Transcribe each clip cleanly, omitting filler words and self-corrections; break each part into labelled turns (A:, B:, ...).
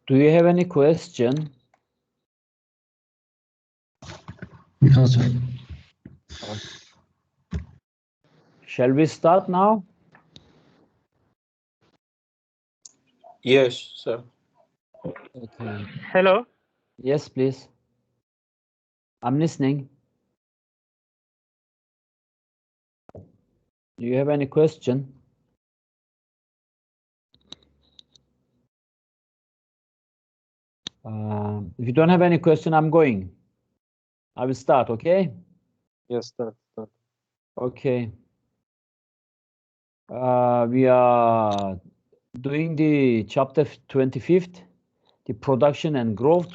A: Do you have any question?
B: No, sir.
A: Shall we start now?
C: Yes, sir.
A: Okay.
D: Hello.
A: Yes, please. I'm listening. Do you have any question? If you don't have any question, I'm going. I will start, okay?
C: Yes, start.
A: Okay. We are doing the chapter 25th, the production and growth.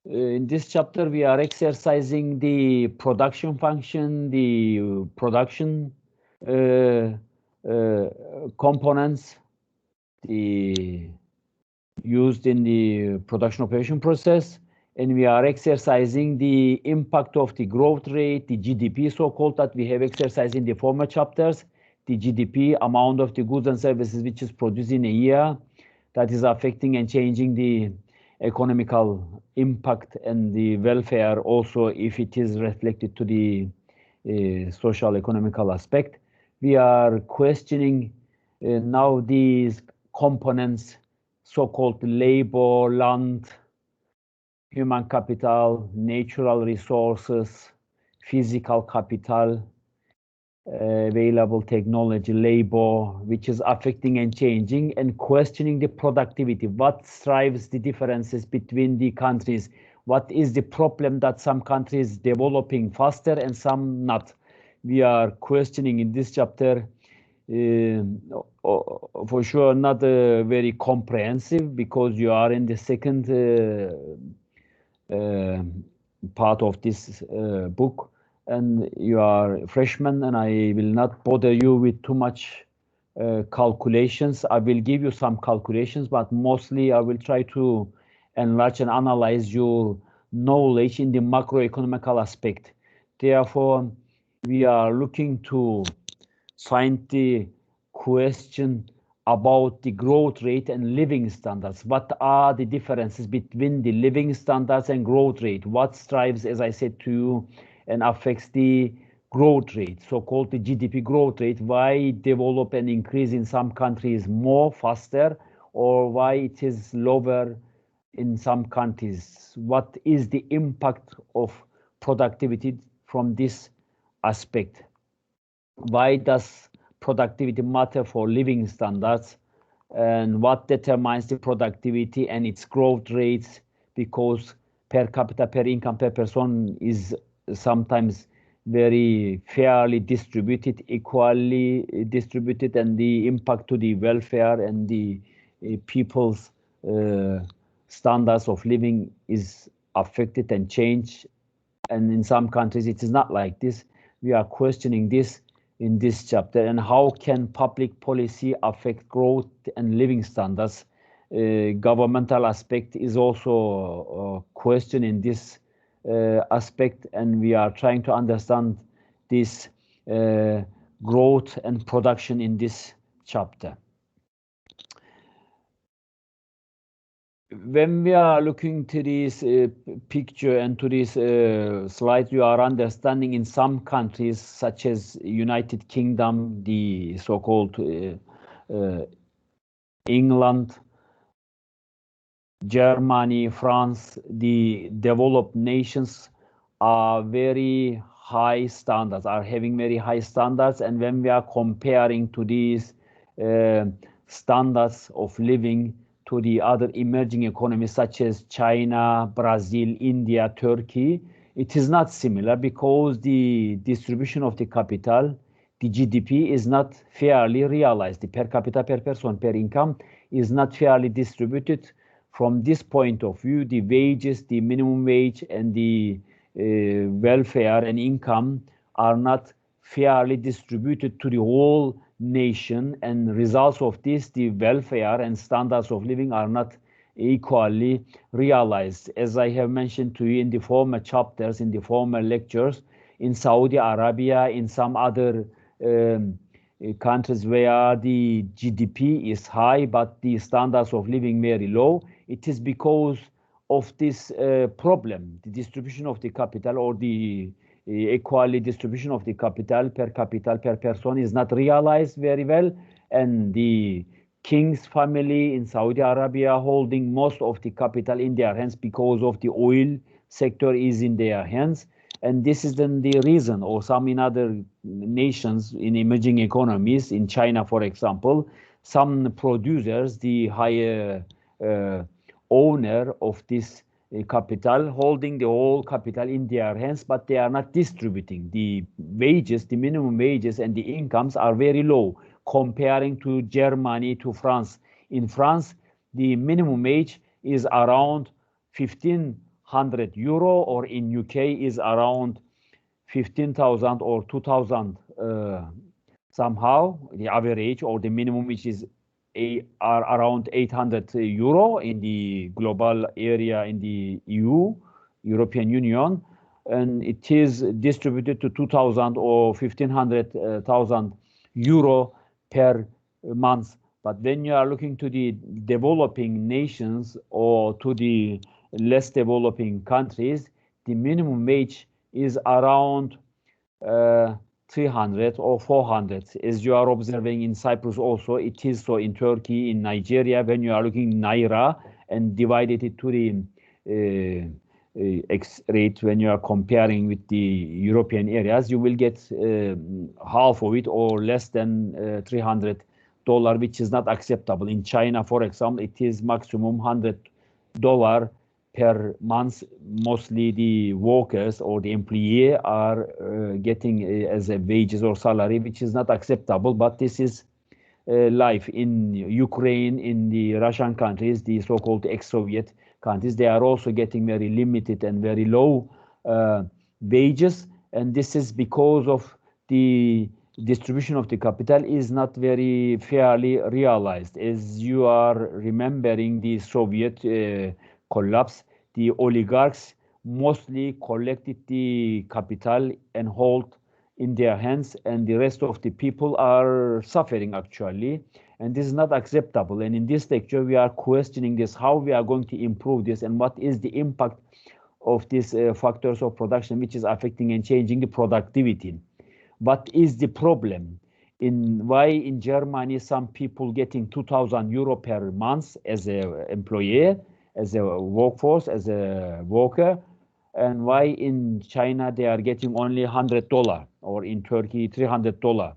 A: In this chapter, we are exercising the production function, the production components, the used in the production operation process, and we are exercising the impact of the growth rate, the GDP, so-called, that we have exercised in the former chapters, the GDP, amount of the goods and services which is produced in a year, that is affecting and changing the economical impact and the welfare also, if it is reflected to the social economical aspect. We are questioning now these components, so-called labor, land, human capital, natural resources, physical capital, available technology, labor, which is affecting and changing, and questioning the productivity. What drives the differences between the countries? What is the problem that some countries developing faster and some not? We are questioning in this chapter. For sure, not very comprehensive, because you are in the second part of this book, and you are a freshman, and I will not bother you with too much calculations. I will give you some calculations, but mostly I will try to enlarge and analyze your knowledge in the macroeconomical aspect. Therefore, we are looking to find the question about the growth rate and living standards. What are the differences between the living standards and growth rate? What drives, as I said to you, and affects the growth rate, so-called the GDP growth rate? Why develop and increase in some countries more faster, or why it is lower in some countries? What is the impact of productivity from this aspect? Why does productivity matter for living standards, and what determines the productivity and its growth rates? Because per capita, per income, per person is sometimes very fairly distributed, equally distributed, and the impact to the welfare and the people's standards of living is affected and changed. And in some countries, it is not like this. We are questioning this in this chapter, and how can public policy affect growth and living standards? Governmental aspect is also a question in this aspect, and we are trying to understand this growth and production in this chapter. When we are looking to this picture and to this slide, you are understanding in some countries, such as United Kingdom, the so-called England, Germany, France, the developed nations are very high standards, are having very high standards. And when we are comparing to these standards of living to the other emerging economies, such as China, Brazil, India, Turkey, it is not similar, because the distribution of the capital, the GDP, is not fairly realized. The per capita, per person, per income is not fairly distributed. From this point of view, the wages, the minimum wage, and the welfare and income are not fairly distributed to the whole nation, and results of this, the welfare and standards of living, are not equally realized. As I have mentioned to you in the former chapters, in the former lectures, in Saudi Arabia, in some other countries where the GDP is high, but the standards of living very low. It is because of this problem, the distribution of the capital, or the equally distribution of the capital per person is not realized very well, and the king's family in Saudi Arabia holding most of the capital in their hands because of the oil sector is in their hands. And this is then the reason, or some in other nations in emerging economies, in China, for example, some producers, the higher owner of this capital, holding the whole capital in their hands, but they are not distributing. The wages, the minimum wages and the incomes are very low comparing to Germany, to France. In France, the minimum wage is around 1,500 euro, or in UK is around 15,000 or 2,000 somehow, the average, or the minimum, which is are around 800 euro in the global area, in the EU, European Union, and it is distributed to 2,000 or 1,500 euro per month. But when you are looking to the developing nations or to the less developing countries, the minimum wage is around 300 or 400. As you are observing in Cyprus also, it is so in Turkey, in Nigeria. When you are looking naira and divided it to the X rate, when you are comparing with the European areas, you will get half of it or less than $300, which is not acceptable. In China, for example, it is maximum $100 per month. Mostly the workers or the employee are getting as a wages or salary, which is not acceptable. But this is life in Ukraine, in the Russian countries, the so-called ex-Soviet countries. They are also getting very limited and very low wages, and this is because of the distribution of the capital is not very fairly realized. As you are remembering the Soviet collapse, the oligarchs mostly collected the capital and hold in their hands, and the rest of the people are suffering actually, and this is not acceptable. And in this lecture we are questioning this, how we are going to improve this, and what is the impact of these factors of production which is affecting and changing the productivity. What is the problem? Why in Germany some people getting 2,000 euro per month as an employee, as a workforce, as a worker, and why in China they are getting only $100, or in Turkey $300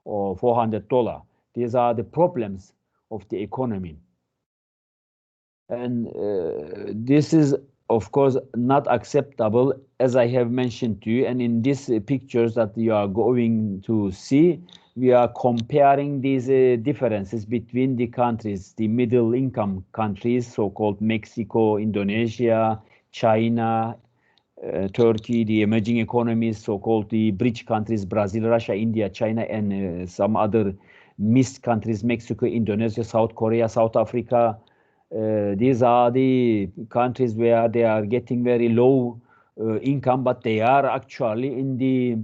A: or $400? These are the problems of the economy. And this is, of course, not acceptable, as I have mentioned to you. And in these pictures that you are going to see, we are comparing these differences between the countries, the middle income countries, so-called Mexico, Indonesia, China, Turkey, the emerging economies, so-called the bridge countries, Brazil, Russia, India, China, and some other missed countries, Mexico, Indonesia, South Korea, South Africa. These are the countries where they are getting very low income, but they are actually in the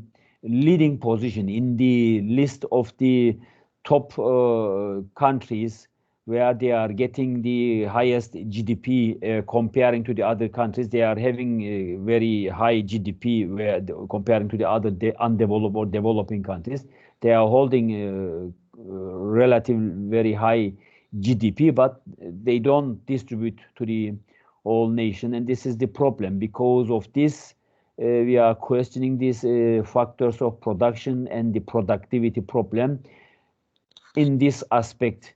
A: leading position in the list of the top countries where they are getting the highest GDP comparing to the other countries. They are having a very high GDP where comparing to the other undeveloped or developing countries. They are holding relative very high GDP, but they don't distribute to the whole nation, and this is the problem. Because of this, we are questioning these factors of production and the productivity problem in this aspect.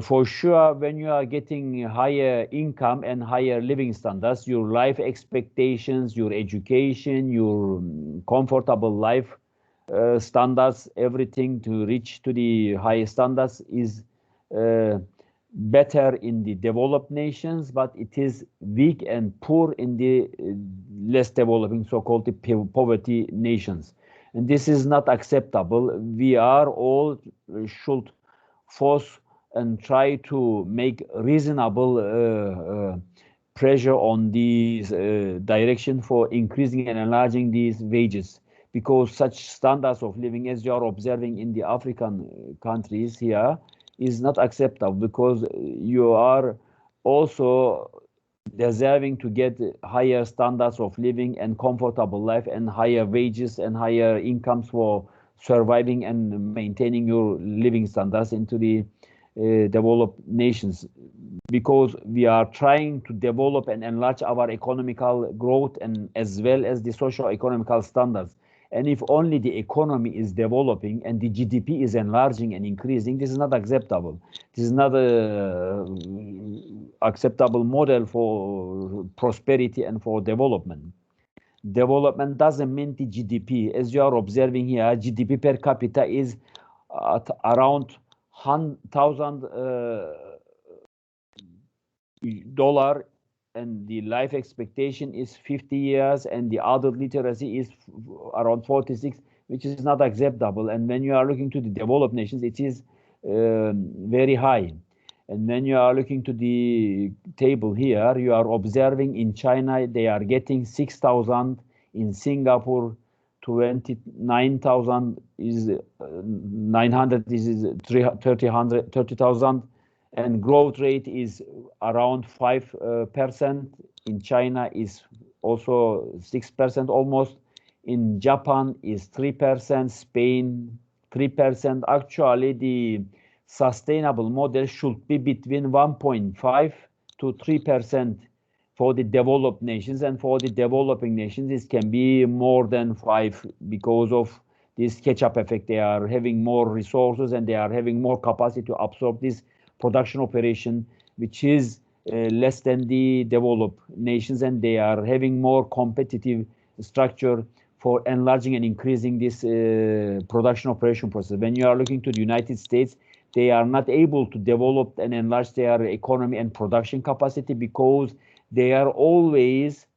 A: For sure, when you are getting higher income and higher living standards, your life expectations, your education, your comfortable life standards, everything to reach to the high standards is better in the developed nations, but it is weak and poor in the less developing, so-called the poverty nations. And this is not acceptable. We are all should force and try to make reasonable pressure on these direction for increasing and enlarging these wages, because such standards of living as you are observing in the African countries here is not acceptable, because you are also deserving to get higher standards of living and comfortable life and higher wages and higher incomes for surviving and maintaining your living standards into the developed nations, because we are trying to develop and enlarge our economical growth and as well as the socio-economical standards. And if only the economy is developing and the GDP is enlarging and increasing, this is not acceptable. This is not a acceptable model for prosperity and for development. Development doesn't mean the GDP. As you are observing here, GDP per capita is at around $1,000 and the life expectation is 50 years and the adult literacy is around 46, which is not acceptable. And when you are looking to the developed nations, it is very high. And when you are looking to the table here, you are observing in China, they are getting 6,000, in Singapore, 29,000 is 900, this is 30,000, and growth rate is around 5%. In China is also 6% almost. In Japan is 3%, Spain 3%. Actually, the sustainable model should be between 1.5 to 3% for the developed nations, and for the developing nations it can be more than 5 because of this catch-up effect. They are having more resources and they are having more capacity to absorb this production operation, which is less than the developed nations, and they are having more competitive structure for enlarging and increasing this production operation process. When you are looking to the United States, they are not able to develop and enlarge their economy and production capacity because they are always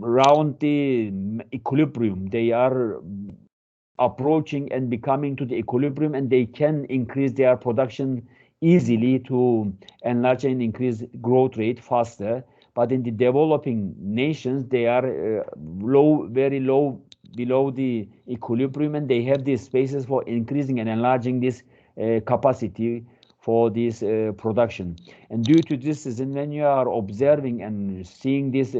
A: around the equilibrium. They are approaching and becoming to the equilibrium, and they can increase their production easily to enlarge and increase growth rate faster. But in the developing nations, they are low, very low, below the equilibrium, and they have these spaces for increasing and enlarging this capacity for this production. And due to this, when you are observing and seeing this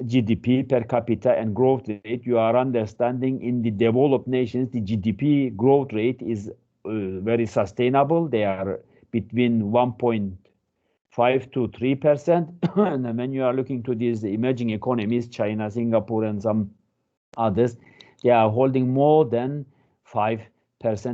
A: GDP per capita and growth rate, you are understanding in the developed nations, the GDP growth rate is very sustainable. They are between 1.5 to 3%. And when you are looking to these emerging economies, China, Singapore, and some others, they are holding more than 5%,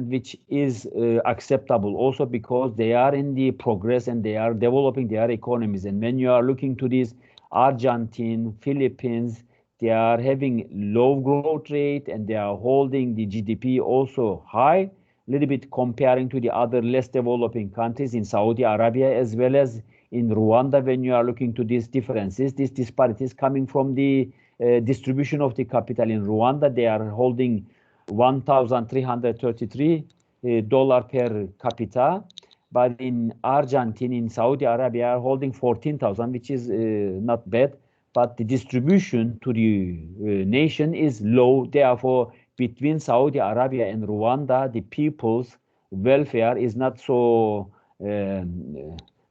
A: which is acceptable also because they are in the progress and they are developing their economies. And when you are looking to these Argentina, Philippines, they are having low growth rate and they are holding the GDP also high, a little bit comparing to the other less developing countries in Saudi Arabia as well as in Rwanda. When you are looking to these differences, these disparities coming from the distribution of the capital. In Rwanda, they are holding $1,333 per capita. But in Argentina, in Saudi Arabia, are holding 14,000, which is not bad. But the distribution to the nation is low. Therefore, between Saudi Arabia and Rwanda, the people's welfare is not so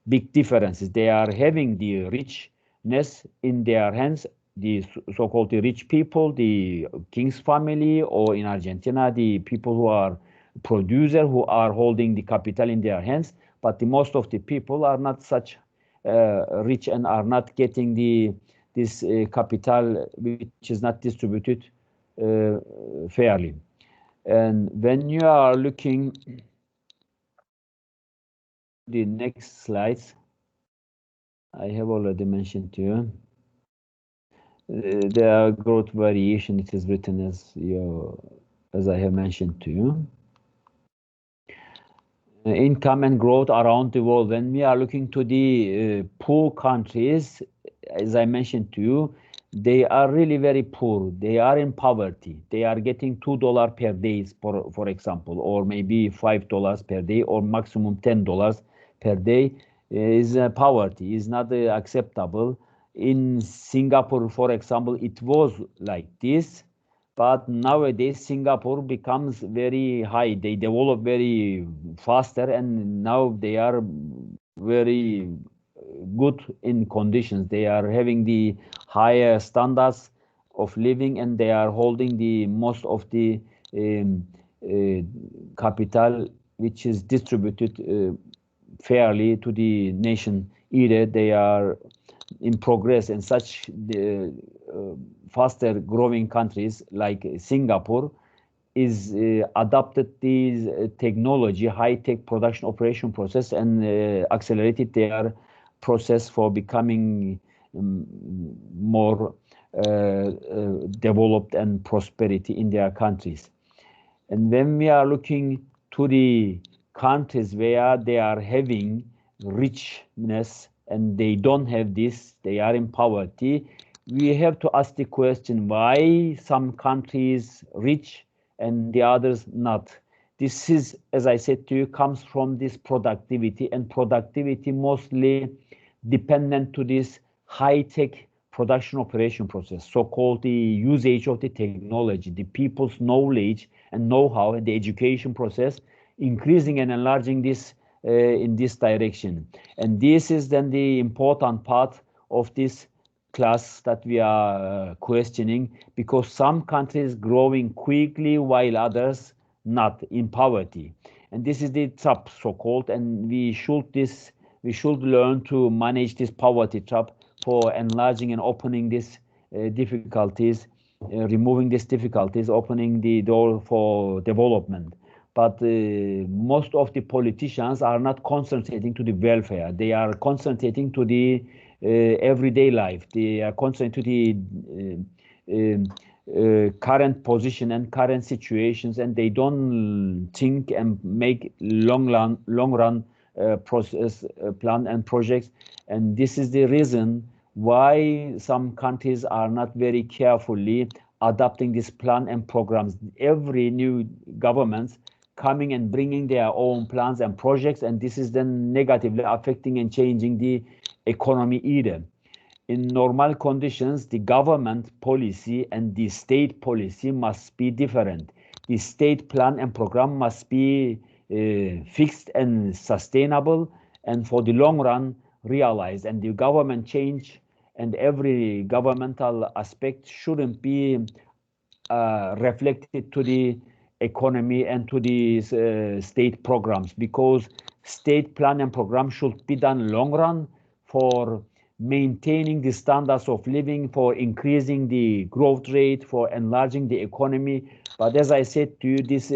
A: big differences. They are having the richness in their hands, the so-called the rich people, the king's family, or in Argentina, the people who are producer who are holding the capital in their hands, but most of the people are not such rich and are not getting this capital, which is not distributed fairly. And when you are looking the next slides, I have already mentioned to you the growth variation. It is written as I have mentioned to you. Income and growth around the world. When we are looking to the poor countries, as I mentioned to you, they are really very poor. They are in poverty. They are getting $2 per day, for example, or maybe $5 per day, or maximum $10 per day. Is poverty is not acceptable. In Singapore, for example, it was like this, but nowadays Singapore becomes very high. They develop very faster, and now they are very good in conditions. They are having the higher standards of living, and they are holding the most of the um, uh, capital, which is distributed fairly to the nation. Either they are in progress, and such the faster growing countries like Singapore is adopted these technology, high-tech production operation process, and accelerated their process for becoming more developed and prosperity in their countries. And when we are looking to the countries where they are having richness and they don't have this, they are in poverty, we have to ask the question why some countries rich and the others not. This is, as I said to you, comes from this productivity, and productivity mostly dependent to this high-tech production operation process, so-called the usage of the technology, the people's knowledge and know-how, and the education process, increasing and enlarging this in this direction. And this is then the important part of this class that we are questioning, because some countries growing quickly while others not, in poverty. And this is the trap, so-called, and we should learn to manage this poverty trap for enlarging and opening these difficulties, removing these difficulties, opening the door for development. But most of the politicians are not concentrating to the welfare. They are concentrating to the everyday life. They are concentrating to the current position and current situations, and they don't think and make long run process plan and projects. And this is the reason why some countries are not very carefully adopting this plan and programs. Every new governments coming and bringing their own plans and projects, and this is then negatively affecting and changing the economy either. In normal conditions, the government policy and the state policy must be different. The state plan and program must be fixed and sustainable, and for the long run realized. And the government change and every governmental aspect shouldn't be reflected to the economy and to these state programs, because state plan and program should be done long run for maintaining the standards of living, for increasing the growth rate, for enlarging the economy. But as I said to you, this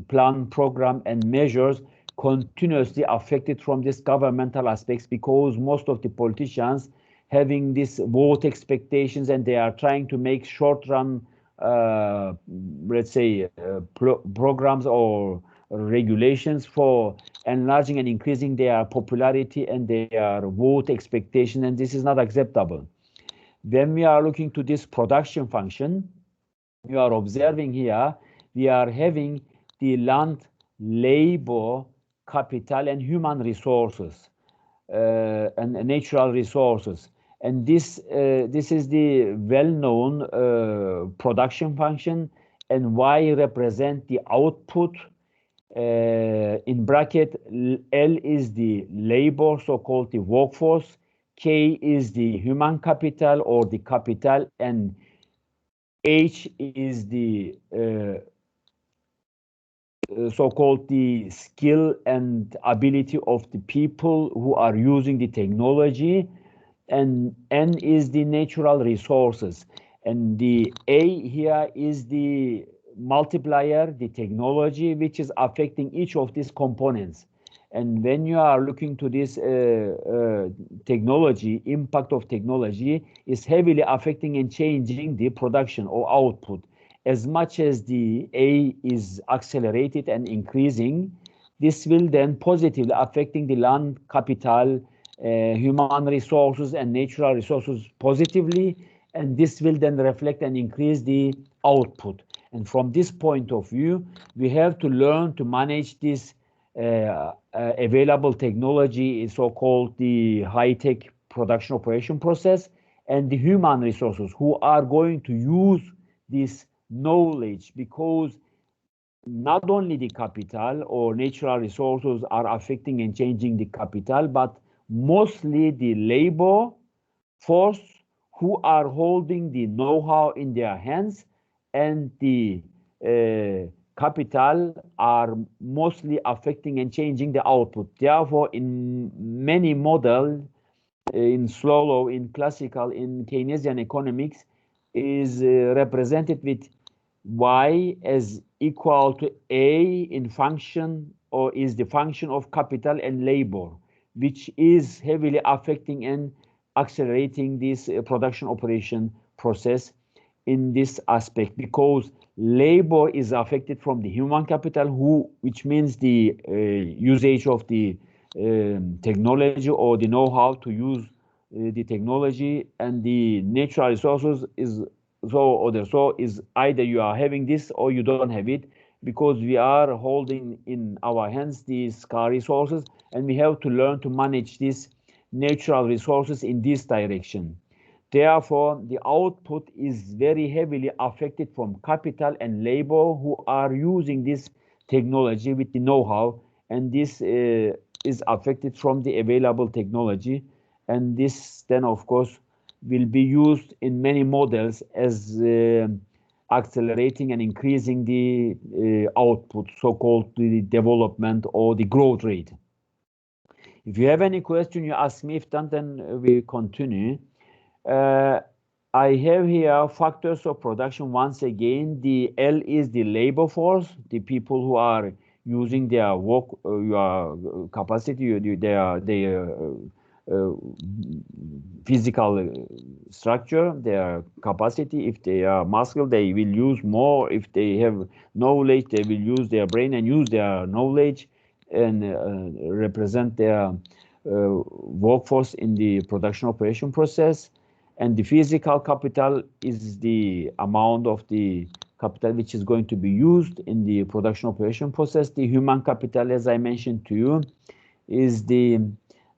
A: plan, program, and measures continuously affected from these governmental aspects, because most of the politicians having these vote expectations, and they are trying to make short-run, let's say, programs or regulations for enlarging and increasing their popularity and their vote expectation, and this is not acceptable. When we are looking to this production function, you are observing here, we are having the land, labor, capital, and human resources, and natural resources. And this is the well-known production function, and Y represent the output. In bracket, L is the labor, so-called the workforce. K is the human capital or the capital, and H is the so-called the skill and ability of the people who are using the technology, and N is the natural resources, and the A here is the multiplier, the technology, which is affecting each of these components. And when you are looking to this technology, impact of technology is heavily affecting and changing the production or output. As much as the A is accelerated and increasing, this will then positively affecting the land, capital, human resources, and natural resources positively, and this will then reflect and increase the output. And from this point of view, we have to learn to manage this available technology, so-called the high-tech production operation process, and the human resources who are going to use this knowledge, because not only the capital or natural resources are affecting and changing the capital, but mostly the labor force who are holding the know-how in their hands, and the capital are mostly affecting and changing the output. Therefore, in many models, in Slow, in classical, in Keynesian economics, is represented with y as equal to a in function, or is the function of capital and labor, which is heavily affecting and accelerating this production operation process in this aspect, because labor is affected from the human capital, which means the usage of the technology or the know-how to use the technology, and the natural resources is so is either you are having this or you don't have it, because we are holding in our hands these scarce resources, and we have to learn to manage these natural resources in this direction. Therefore, the output is very heavily affected from capital and labor who are using this technology with the know-how, and this is affected from the available technology, and this then of course will be used in many models as accelerating and increasing the output, so-called the development or the growth rate. If you have any question, you ask me. If not, then we continue. I have here factors of production. Once again, the L is the labor force, the people who are using their work, capacity, their physical structure, their capacity. If they are muscle, they will use more. If they have knowledge, they will use their brain and use their knowledge and represent their workforce in the production operation process. And the physical capital is the amount of the capital which is going to be used in the production operation process. The human capital, as I mentioned to you, is the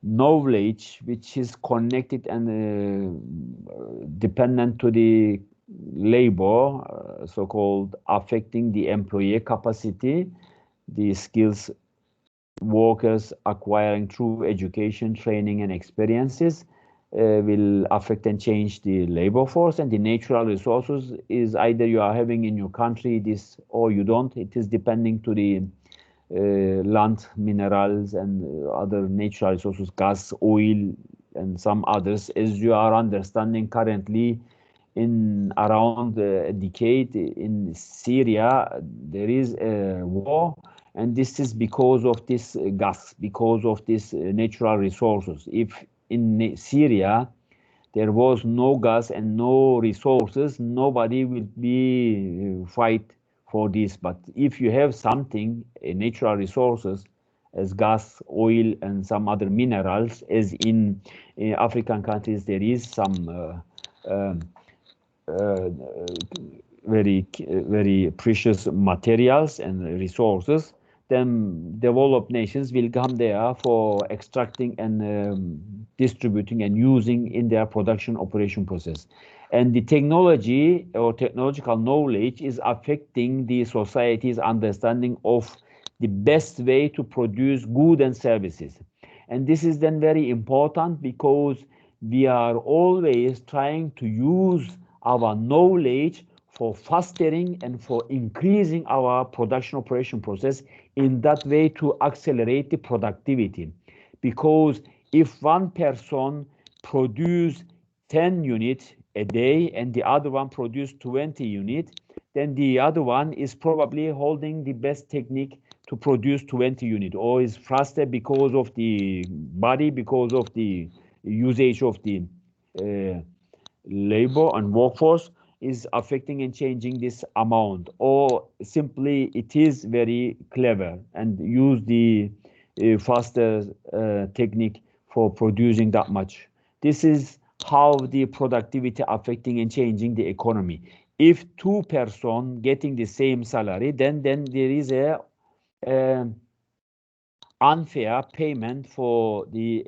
A: knowledge which is connected and dependent to the labor, so-called affecting the employee capacity, the skills workers acquiring through education, training, and experiences will affect and change the labor force. And the natural resources is either you are having in your country this or you don't. It is depending to the land, minerals, and other natural resources, gas, oil, and some others. As you are understanding currently, in around a decade in Syria, there is a war, and this is because of this gas, because of this natural resources. If in Syria there was no gas and no resources, nobody will be fight for this. But if you have something, natural resources, as gas, oil, and some other minerals, as in African countries, there is some very precious materials and resources, then developed nations will come there for extracting and distributing and using in their production operation process. And the technology or technological knowledge is affecting the society's understanding of the best way to produce goods and services. And this is then very important, because we are always trying to use our knowledge for fostering and for increasing our production operation process, in that way to accelerate the productivity. Because if one person produce 10 units a day and the other one produce 20 units, then the other one is probably holding the best technique to produce 20 units, or is faster because of the body, because of the usage of the labor and workforce is affecting and changing this amount, or simply it is very clever and use the faster technique for producing that much. This is how the productivity affecting and changing the economy. If two persons getting the same salary, then there is a unfair payment for the,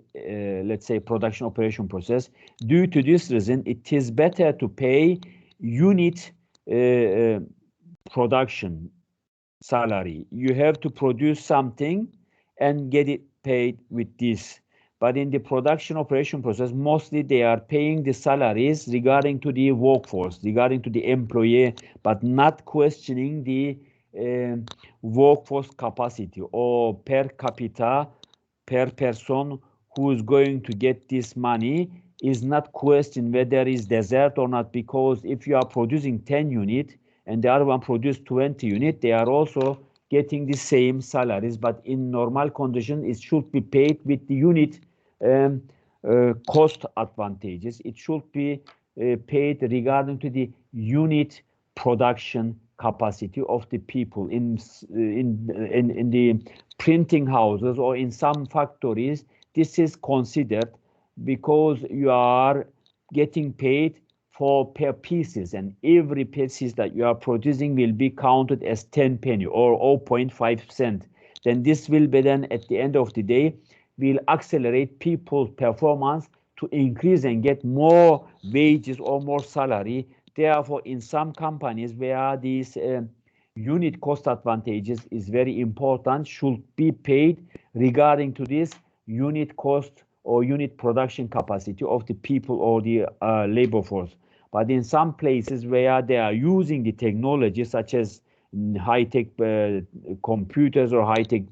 A: let's say, production operation process. Due to this reason, it is better to pay unit production salary. You have to produce something and get it paid with this. But in the production operation process, mostly they are paying the salaries regarding to the workforce, regarding to the employee, but not questioning the workforce capacity or per capita, per person who is going to get this money is not questioned whether it's desert or not, because if you are producing 10 units and the other one produced 20 units, they are also getting the same salaries, but in normal condition, it should be paid with the unit cost advantages. It should be paid regarding to the unit production capacity of the people in the printing houses or in some factories. This is considered because you are getting paid for per pieces, and every pieces that you are producing will be counted as 10 penny or 0.5 cent. Then this will be then at the end of the day will accelerate people's performance to increase and get more wages or more salary. Therefore, in some companies where these unit cost advantages is very important, should be paid regarding to this unit cost or unit production capacity of the people or the labor force. But in some places where they are using the technology, such as high-tech computers or high-tech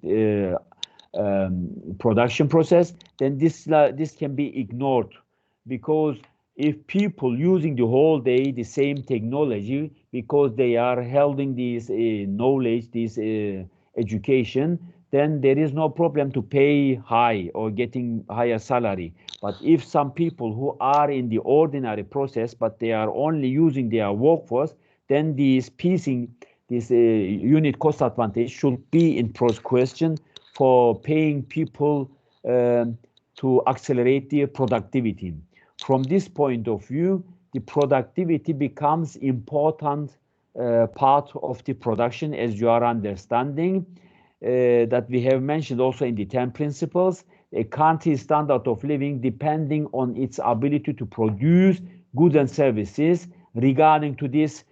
A: production process, then this can be ignored, because if people using the whole day the same technology because they are holding this knowledge, this education, then there is no problem to pay high or getting higher salary. But if some people who are in the ordinary process but they are only using their workforce, then this piecing, this unit cost advantage should be in question for paying people to accelerate their productivity. From this point of view, the productivity becomes important part of the production, as you are understanding, that we have mentioned also in the 10 principles. A country's standard of living depending on its ability to produce goods and services regarding to this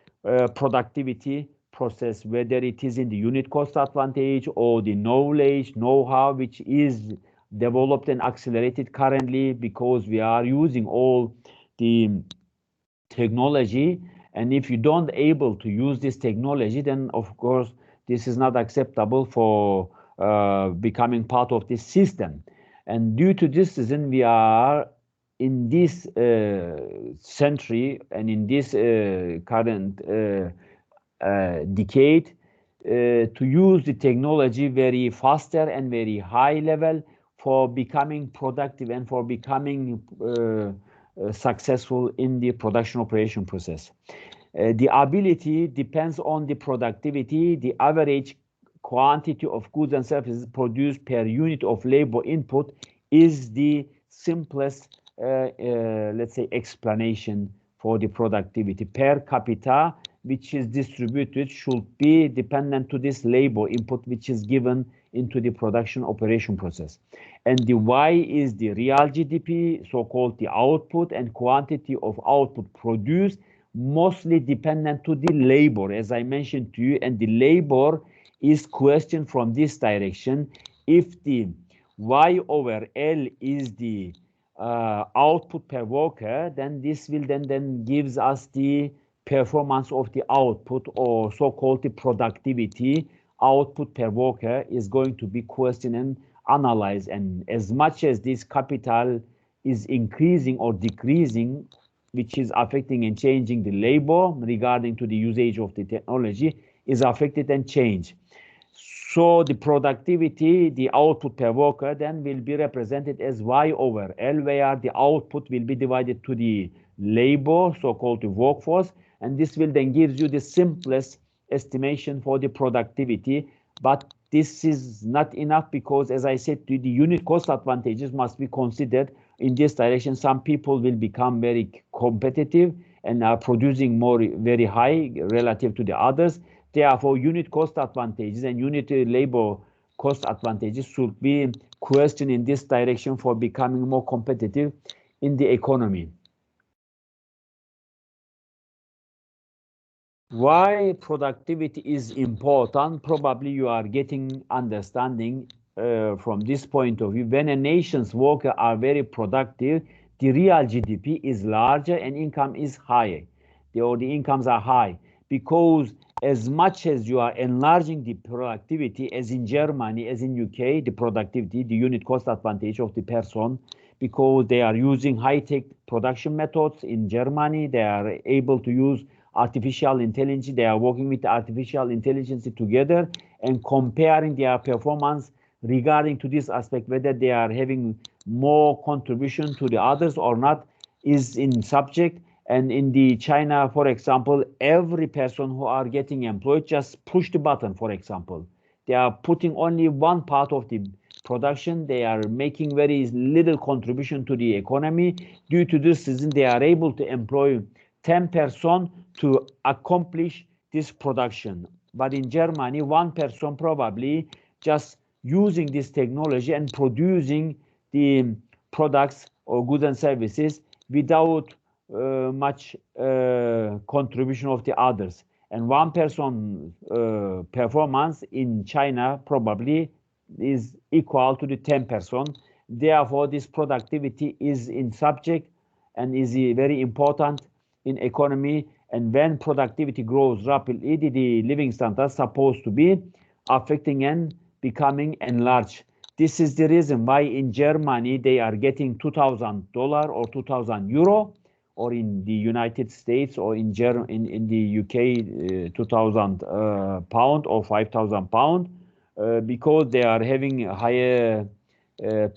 A: productivity process, whether it is in the unit cost advantage or the knowledge, know-how, which is developed and accelerated currently because we are using all the technology. And if you don't able to use this technology, then of course this is not acceptable for becoming part of this system. And due to this reason, we are in this century and in this current decade to use the technology very faster and very high level for becoming productive and for becoming successful in the production operation process. The ability depends on the productivity. The average quantity of goods and services produced per unit of labor input is the simplest, let's say, explanation for the productivity. Per capita, which is distributed, should be dependent to this labor input, which is given into the production operation process. And the Y is the real GDP, so-called the output, and quantity of output produced, mostly dependent to the labor, as I mentioned to you, and the labor is questioned from this direction. If the Y over L is the output per worker, then this will then gives us the performance of the output, or so-called the productivity. Output per worker is going to be questioned and analyzed, and as much as this capital is increasing or decreasing, which is affecting and changing the labor regarding to the usage of the technology, is affected and changed. So the productivity, the output per worker, then will be represented as Y over L, where the output will be divided to the labor, so-called the workforce, and this will then gives you the simplest estimation for the productivity. But this is not enough, because, as I said, the unit cost advantages must be considered in this direction. Some people will become very competitive and are producing more, very high relative to the others. Therefore, unit cost advantages and unit labor cost advantages should be questioned in this direction for becoming more competitive in the economy. Why productivity is important? Probably you are getting understanding from this point of view. When a nation's workers are very productive, the real GDP is larger and income is higher. The incomes are high because as much as you are enlarging the productivity, as in Germany, as in UK, the productivity, the unit cost advantage of the person, because they are using high-tech production methods in Germany, they are able to use artificial intelligence. They are working with artificial intelligence together and comparing their performance regarding to this aspect, whether they are having more contribution to the others or not, is in subject. And in the China, for example, every person who are getting employed just push the button, for example. They are putting only one part of the production. They are making very little contribution to the economy. Due to this reason, they are able to employ 10 person to accomplish this production. But in Germany, one person probably just using this technology and producing the products or goods and services without much contribution of the others. And one person performance in China probably is equal to the 10 person. Therefore, this productivity is in subject and is very important in economy. And when productivity grows rapidly, the living standards supposed to be affecting and becoming enlarged. This is the reason why in Germany they are getting $2,000 or €2,000, or in the United States or in the UK 2,000 pound or 5,000 pound, because they are having higher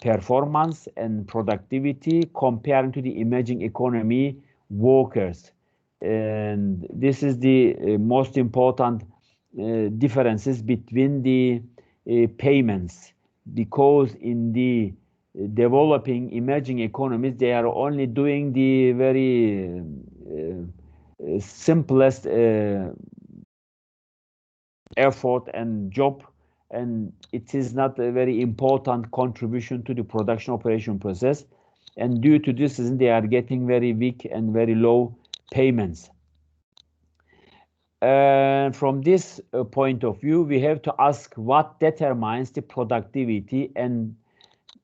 A: performance and productivity compared to the emerging economy workers. And this is the most important differences between the payments, because in the developing emerging economies they are only doing the very simplest effort and job, and it is not a very important contribution to the production operation process, and due to this they are getting very weak and very low payments. From this point of view, we have to ask what determines the productivity and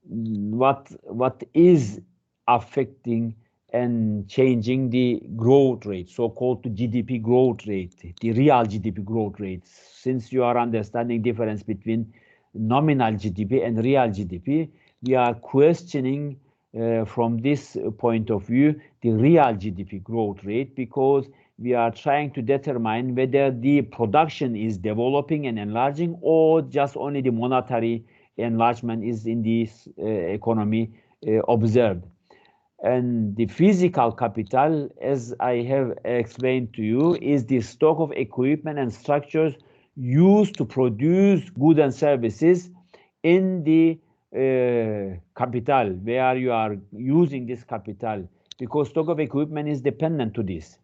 A: what is affecting and changing the growth rate, so-called GDP growth rate, the real GDP growth rate. Since you are understanding difference between nominal GDP and real GDP, we are questioning from this point of view the real GDP growth rate, because we are trying to determine whether the production is developing and enlarging or just only the monetary enlargement is in this economy observed. And the physical capital, as I have explained to you, is the stock of equipment and structures used to produce goods and services in the capital, where you are using this capital, because stock of equipment is dependent to this.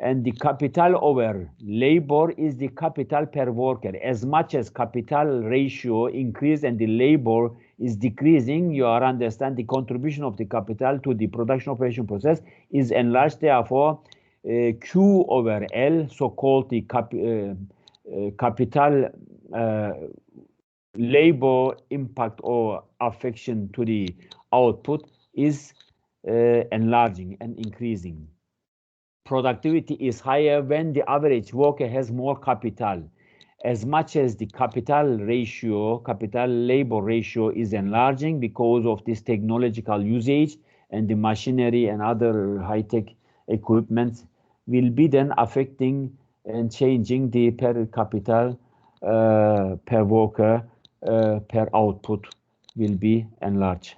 A: And the capital over labor is the capital per worker. As much as capital ratio increase and the labor is decreasing, you are understand the contribution of the capital to the production operation process is enlarged. Therefore, Q over L, so-called the capital labor impact or affection to the output, is enlarging and increasing. Productivity is higher when the average worker has more capital. As much as the capital labor ratio is enlarging because of this technological usage and the machinery and other high-tech equipment, will be then affecting and changing the per capital per worker per output will be enlarged.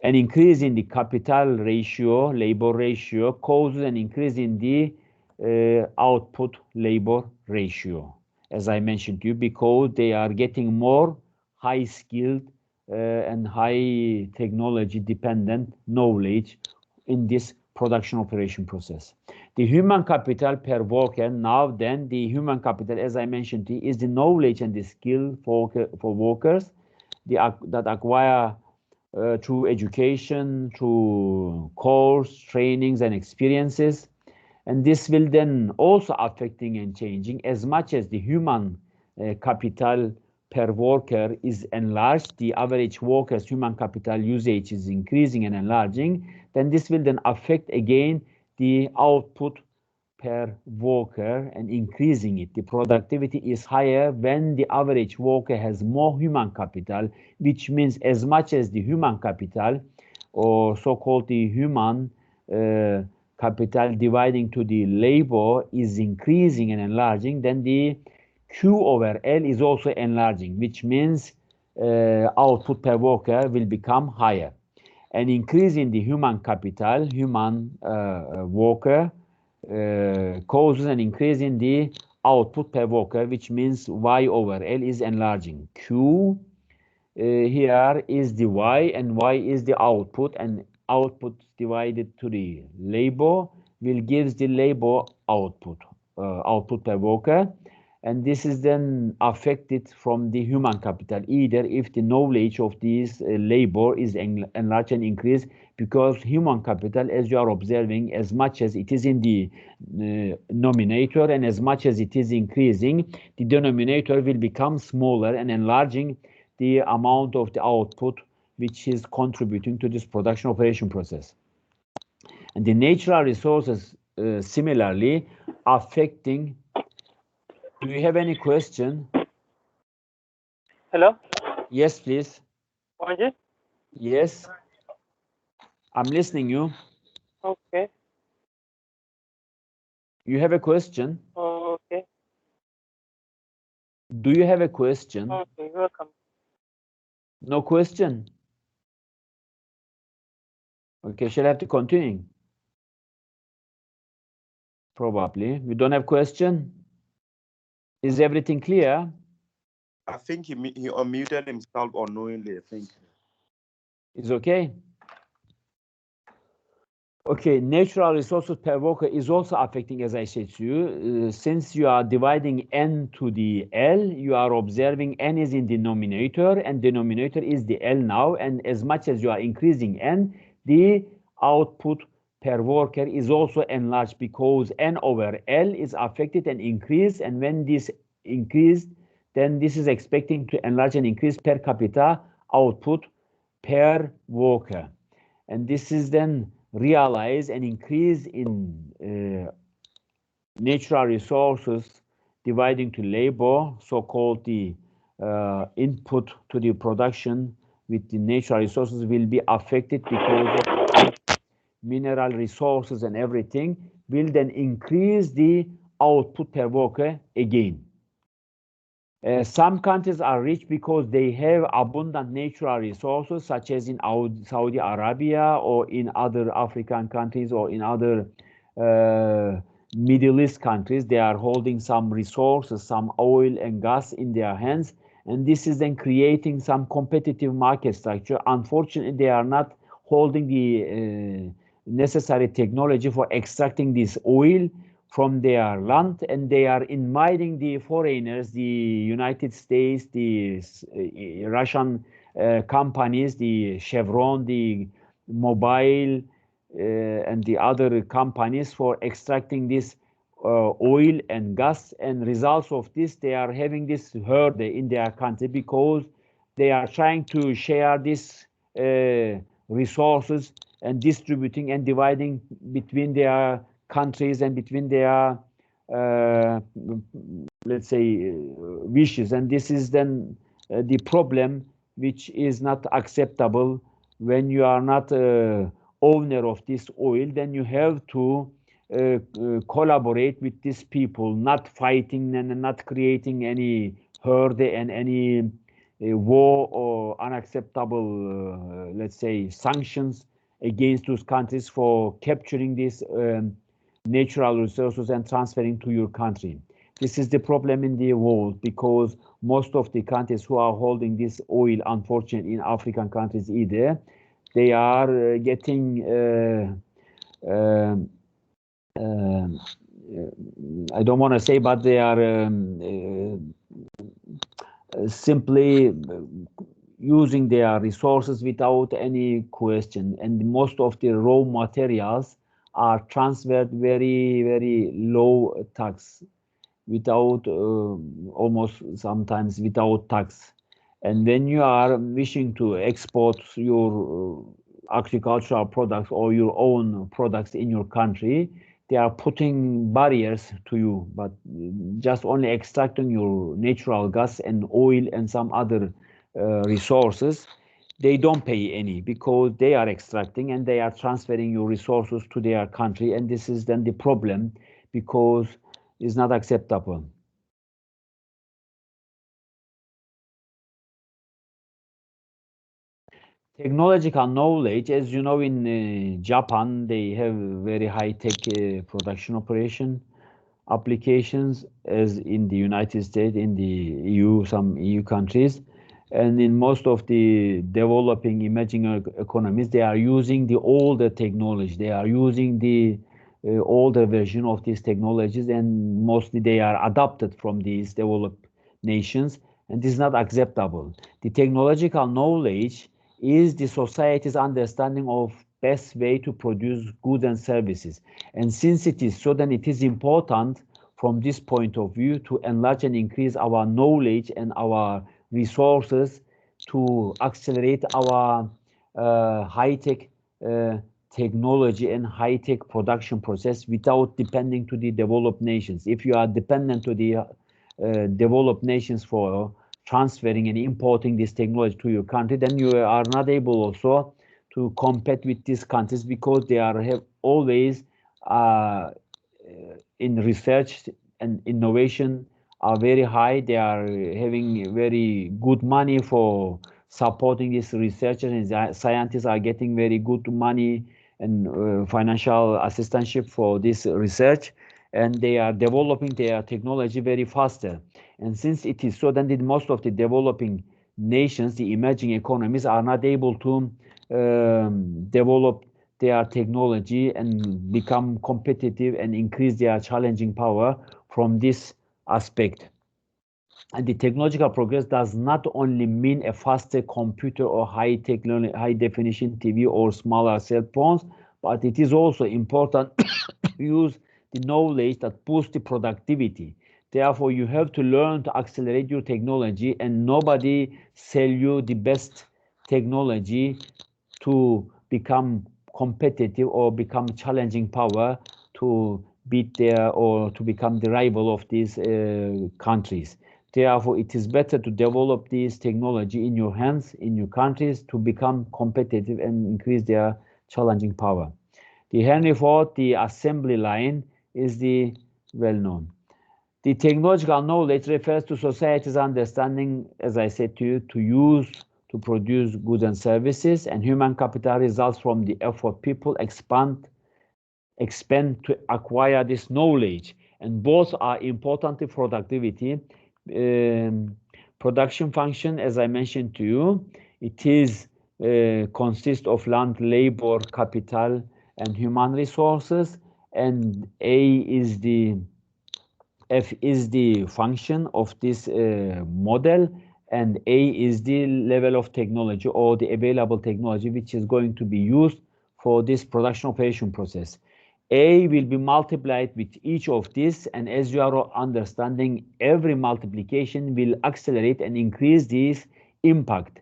A: An increase in the capital ratio, labor ratio, causes an increase in the output labor ratio, as I mentioned to you, because they are getting more high-skilled and high technology-dependent knowledge in this production operation process. The human capital per worker, now then, the human capital, as I mentioned, is the knowledge and the skill for workers that acquire through education, through course, trainings, and experiences. And this will then also affecting and changing as much as the human capital per worker is enlarged, the average worker's human capital usage is increasing and enlarging, then this will then affect again the output per worker and increasing it. The productivity is higher when the average worker has more human capital, which means as much as the human capital, or so-called the human capital dividing to the labor is increasing and enlarging, then the Q over L is also enlarging, which means output per worker will become higher. An increase in the human capital, human worker, causes an increase in the output per worker, which means Y over L is enlarging. Q here is the Y, and Y is the output, and output divided to the labor will give the labor output, output per worker. And this is then affected from the human capital, either if the knowledge of this labor is enlarged and increased, because human capital, as you are observing, as much as it is in the nominator and as much as it is increasing, the denominator will become smaller and enlarging the amount of the output which is contributing to this production operation process. And the natural resources similarly affecting. Do you have any question?
D: Hello?
A: Yes, please.
D: Ajay?
A: Yes. I'm listening you.
D: Okay.
A: You have a question?
D: Okay.
A: Do you have a question?
D: Okay, welcome.
A: No question? Okay, shall I have to continue? Probably. We don't have question? Is everything clear?
E: I think he unmuted himself unknowingly, I think.
A: Is okay? Okay, natural resources per worker is also affecting, as I said to you. Since you are dividing N to the L, you are observing N is in the denominator, and denominator is the L now. And as much as you are increasing N, the output per worker is also enlarged, because N over L is affected and increased. And when this increased, then this is expecting to enlarge and increase per capita output per worker. And this is then realize an increase in natural resources dividing to labor, so-called the input to the production with the natural resources will be affected, because of mineral resources and everything will then increase the output per worker again. Some countries are rich because they have abundant natural resources, such as in Saudi Arabia or in other African countries or in other Middle East countries. They are holding some resources, some oil and gas in their hands, and this is then creating some competitive market structure. Unfortunately, they are not holding the necessary technology for extracting this oil from their land, and they are inviting the foreigners, the United States, the Russian companies, the Chevron, the Mobile, and the other companies for extracting this oil and gas. And results of this, they are having this herd in their country, because they are trying to share these resources and distributing and dividing between their countries and between their let's say wishes. And this is then the problem, which is not acceptable. When you are not owner of this oil, then you have to collaborate with these people, not fighting and not creating any herd and any war or unacceptable let's say sanctions against those countries for capturing these natural resources and transferring to your country. This is the problem in the world, because most of the countries who are holding this oil, unfortunately in African countries either, they are getting um, I don't want to say, but they are simply using their resources without any question, and most of the raw materials are transferred very low tax, without almost sometimes without tax. And when you are wishing to export your agricultural products or your own products in your country, they are putting barriers to you, but just only extracting your natural gas and oil and some other resources, they don't pay any, because they are extracting and they are transferring your resources to their country, and this is then the problem, because it's not acceptable. Technological knowledge, as you know, in Japan, they have very high-tech production operation applications, as in the United States, in the EU, some EU countries. And in most of the developing emerging economies, they are using the older technology. They are using the older version of these technologies, and mostly they are adopted from these developed nations, and this is not acceptable. The technological knowledge is the society's understanding of best way to produce goods and services. And since it is so, then it is important from this point of view to enlarge and increase our knowledge and our resources to accelerate our high-tech technology and high-tech production process without depending to the developed nations. If you are dependent to the developed nations for transferring and importing this technology to your country, then you are not able also to compete with these countries, because they are have always in research and innovation are very high. They are having very good money for supporting these researchers, and scientists are getting very good money and financial assistantship for this research, and they are developing their technology very faster. And since it is so, then most of the developing nations, the emerging economies, are not able to develop their technology and become competitive and increase their challenging power from this aspect. And the technological progress does not only mean a faster computer or high definition TV or smaller cell phones, but it is also important to use the knowledge that boosts the productivity. Therefore, you have to learn to accelerate your technology, and nobody sell you the best technology to become competitive or become challenging power to beat their or to become the rival of these countries. Therefore, it is better to develop this technology in your hands, in your countries, to become competitive and increase their challenging power. The Henry Ford, the assembly line, is the well-known. The technological knowledge refers to society's understanding, as I said to you, to produce goods and services, and human capital results from the effort people expend to acquire this knowledge, and both are important to productivity. Production function, as I mentioned to you, it is consists of land, labor, capital, and human resources, and F is the function of this model, and A is the level of technology or the available technology which is going to be used for this production operation process. A will be multiplied with each of these, and as you are understanding, every multiplication will accelerate and increase this impact.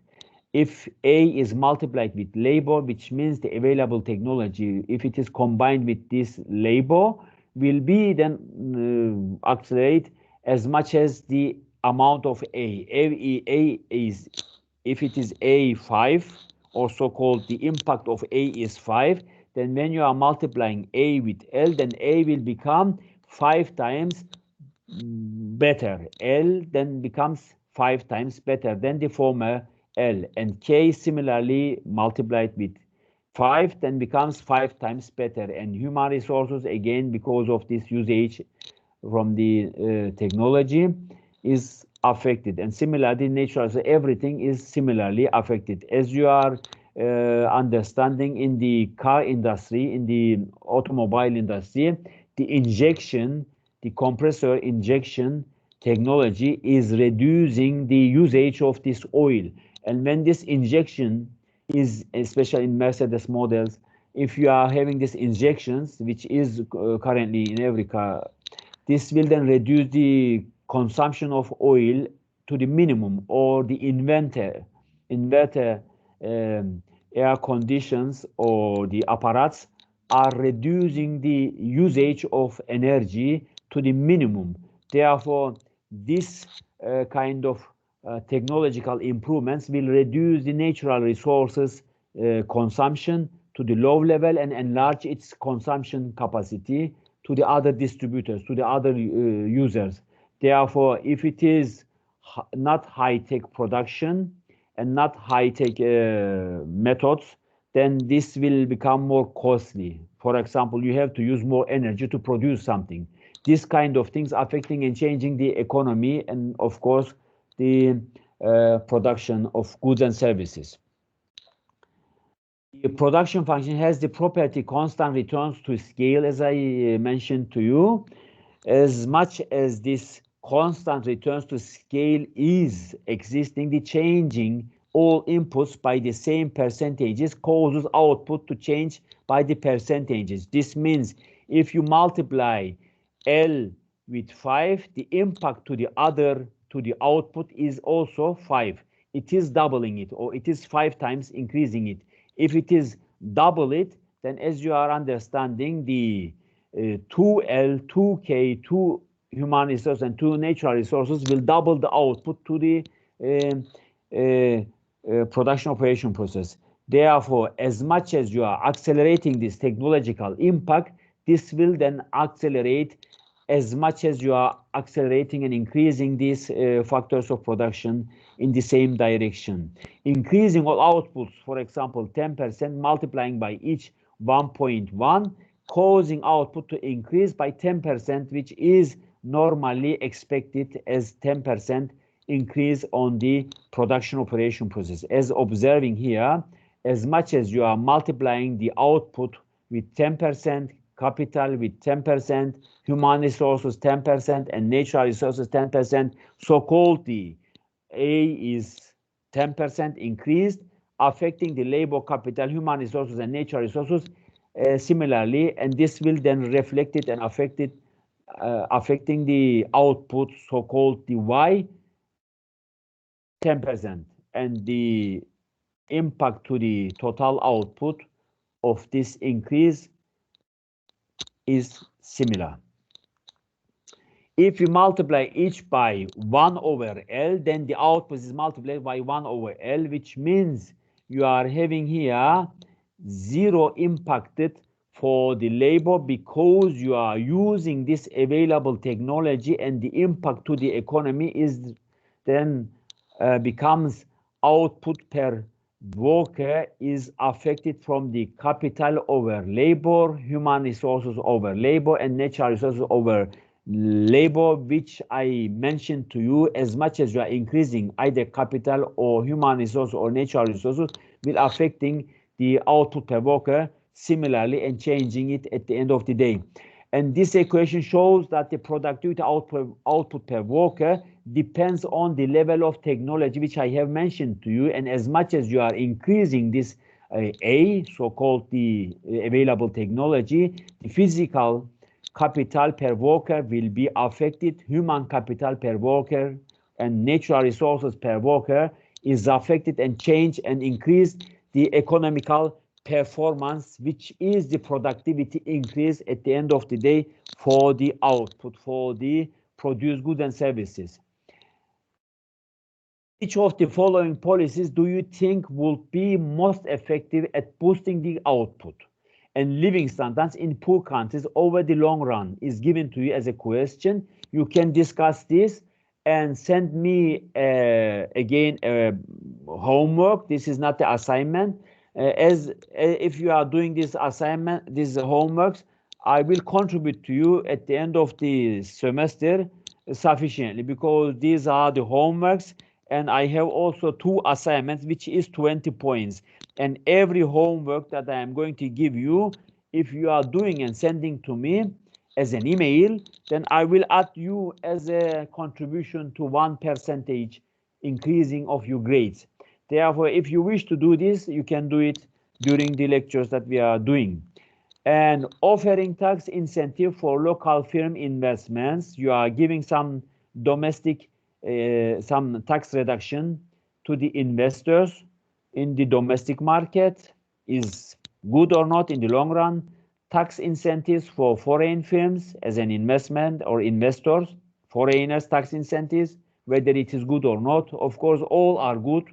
A: If A is multiplied with labor, which means the available technology, if it is combined with this labor, will be then accelerate as much as the amount of A. A is, if it is A5, or so-called the impact of A is 5, then when you are multiplying A with L, then A will become 5 times better. L then becomes 5 times better than the former L, and K similarly multiplied with 5 then becomes 5 times better. And human resources, again, because of this usage from the technology, is affected. And similarly, natural, so everything is similarly affected. As you are understanding in the car industry, in the automobile industry, the compressor injection technology is reducing the usage of this oil. And when this injection is, especially in Mercedes models, if you are having these injections, which is currently in every car, this will then reduce the consumption of oil to the minimum, or the inverter air conditions or the apparatus are reducing the usage of energy to the minimum. Therefore, this kind of technological improvements will reduce the natural resources consumption to the low level and enlarge its consumption capacity to the other distributors, to the other users. Therefore, if it is not high-tech production and not high-tech methods, then this will become more costly. For example, you have to use more energy to produce something. This kind of things affecting and changing the economy and, of course, the production of goods and services. The production function has the property constant returns to scale, as I mentioned to you. As much as this constant returns to scale is existing, the changing all inputs by the same percentages causes output to change by the percentages. This means if you multiply L with 5, the impact to the output is also 5. It is doubling it, or it is 5 times increasing it. If it is double it, then as you are understanding, the 2L, 2K, 2 human resources and 2 natural resources will double the output to the production operation process. Therefore, as much as you are accelerating this technological impact, this will then accelerate as much as you are accelerating and increasing these factors of production in the same direction. Increasing all outputs, for example, 10%, multiplying by each 1.1, causing output to increase by 10%, which is normally expected as 10% increase on the production operation process. As observing here, as much as you are multiplying the output with 10%, capital with 10%, human resources 10%, and natural resources 10%, so-called the A is 10% increased, affecting the labor, capital, human resources, and natural resources similarly, and this will then reflect it and affecting the output, so-called the Y, 10%, and the impact to the total output of this increase is similar. If you multiply each by 1 over L, then the output is multiplied by 1 over L, which means you are having here 0 impacted for the labor because you are using this available technology, and the impact to the economy is then becomes output per worker is affected from the capital over labor, human resources over labor, and natural resources over labor, which I mentioned to you. As much as you are increasing either capital or human resources or natural resources, will affecting the output per worker similarly and changing it at the end of the day. And this equation shows that the productivity output per worker depends on the level of technology, which I have mentioned to you. And as much as you are increasing this A, so-called the available technology, the physical capital per worker will be affected. Human capital per worker and natural resources per worker is affected and change and increase the economical performance, which is the productivity increase at the end of the day for the output, for the produced goods and services. Which of the following policies do you think will be most effective at boosting the output and living standards in poor countries over the long run is given to you as a question. You can discuss this and send me again homework. This is not the assignment. If you are doing this assignment, these homeworks, I will contribute to you at the end of the semester sufficiently, because these are the homeworks And I have also 2 assignments, which is 20 points. And every homework that I am going to give you, if you are doing and sending to me as an email, then I will add you as a contribution to 1% increasing of your grades. Therefore, if you wish to do this, you can do it during the lectures that we are doing. And offering tax incentive for local firm investments, you are giving some domestic, some tax reduction to the investors in the domestic market. Is good or not in the long run? Tax incentives for foreign firms as an investment or investors, foreigners tax incentives, whether it is good or not. Of course, all are good,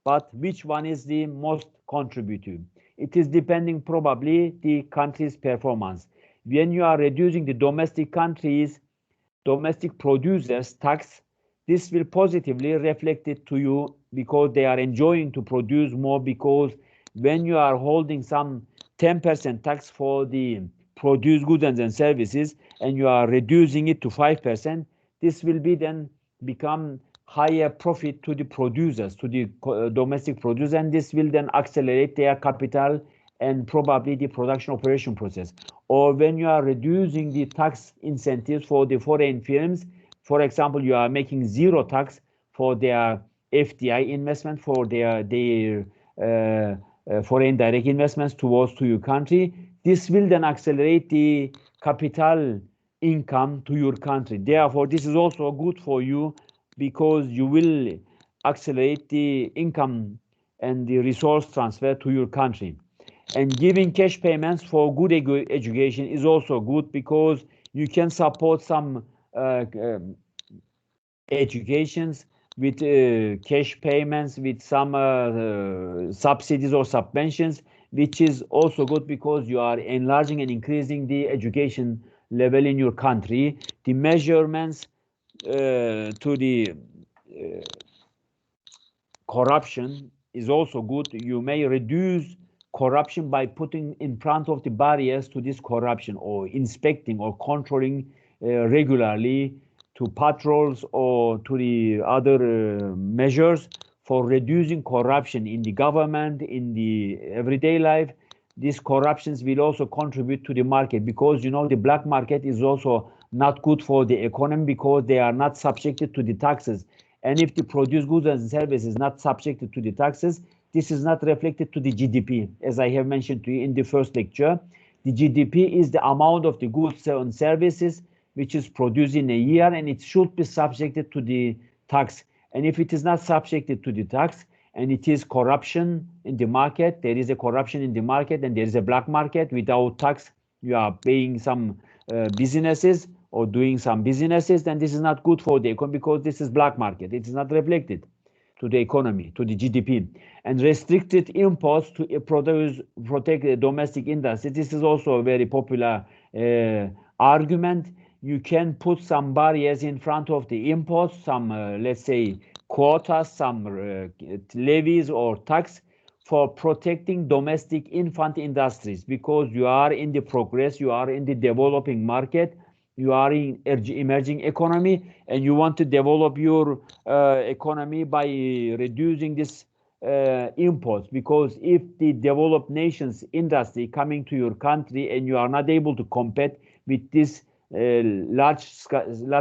A: but which one is the most contributive? It is depending probably the country's performance. When you are reducing the domestic producers tax, this will positively reflect it to you because they are enjoying to produce more, because when you are holding some 10% tax for the produced goods and services and you are reducing it to 5%, this will be then become higher profit to the producers, to the domestic producers, and this will then accelerate their capital and probably the production operation process. Or when you are reducing the tax incentives for the foreign firms, for example, you are making 0 tax for their FDI investment, for their foreign direct investments to your country, this will then accelerate the capital income to your country. Therefore, this is also good for you because you will accelerate the income and the resource transfer to your country. And giving cash payments for good education is also good because you can support some educations with cash payments, with some subsidies or subventions, which is also good because you are enlarging and increasing the education level in your country. The measurements to the corruption is also good. You may reduce corruption by putting in front of the barriers to this corruption, or inspecting or controlling regularly to patrols or to the other measures for reducing corruption in the government, in the everyday life. These corruptions will also contribute to the market because, you know, the black market is also not good for the economy because they are not subjected to the taxes. And if the produced goods and services is not subjected to the taxes, this is not reflected to the GDP. As I have mentioned to you in the first lecture, the GDP is the amount of the goods and services which is produced in a year, and it should be subjected to the tax. And if it is not subjected to the tax, and it is corruption in the market, there is a corruption in the market, and there is a black market without tax, you are paying some businesses or doing some businesses, then this is not good for the economy because this is black market. It is not reflected to the economy, to the GDP. And restricted imports to protect the domestic industry. This is also a very popular argument. You can put some barriers in front of the imports, some, let's say, quotas, some levies or tax for protecting domestic infant industries, because you are in the progress, you are in the developing market, you are in emerging economy, and you want to develop your economy by reducing this imports. Because if the developed nations industry coming to your country and you are not able to compete with this large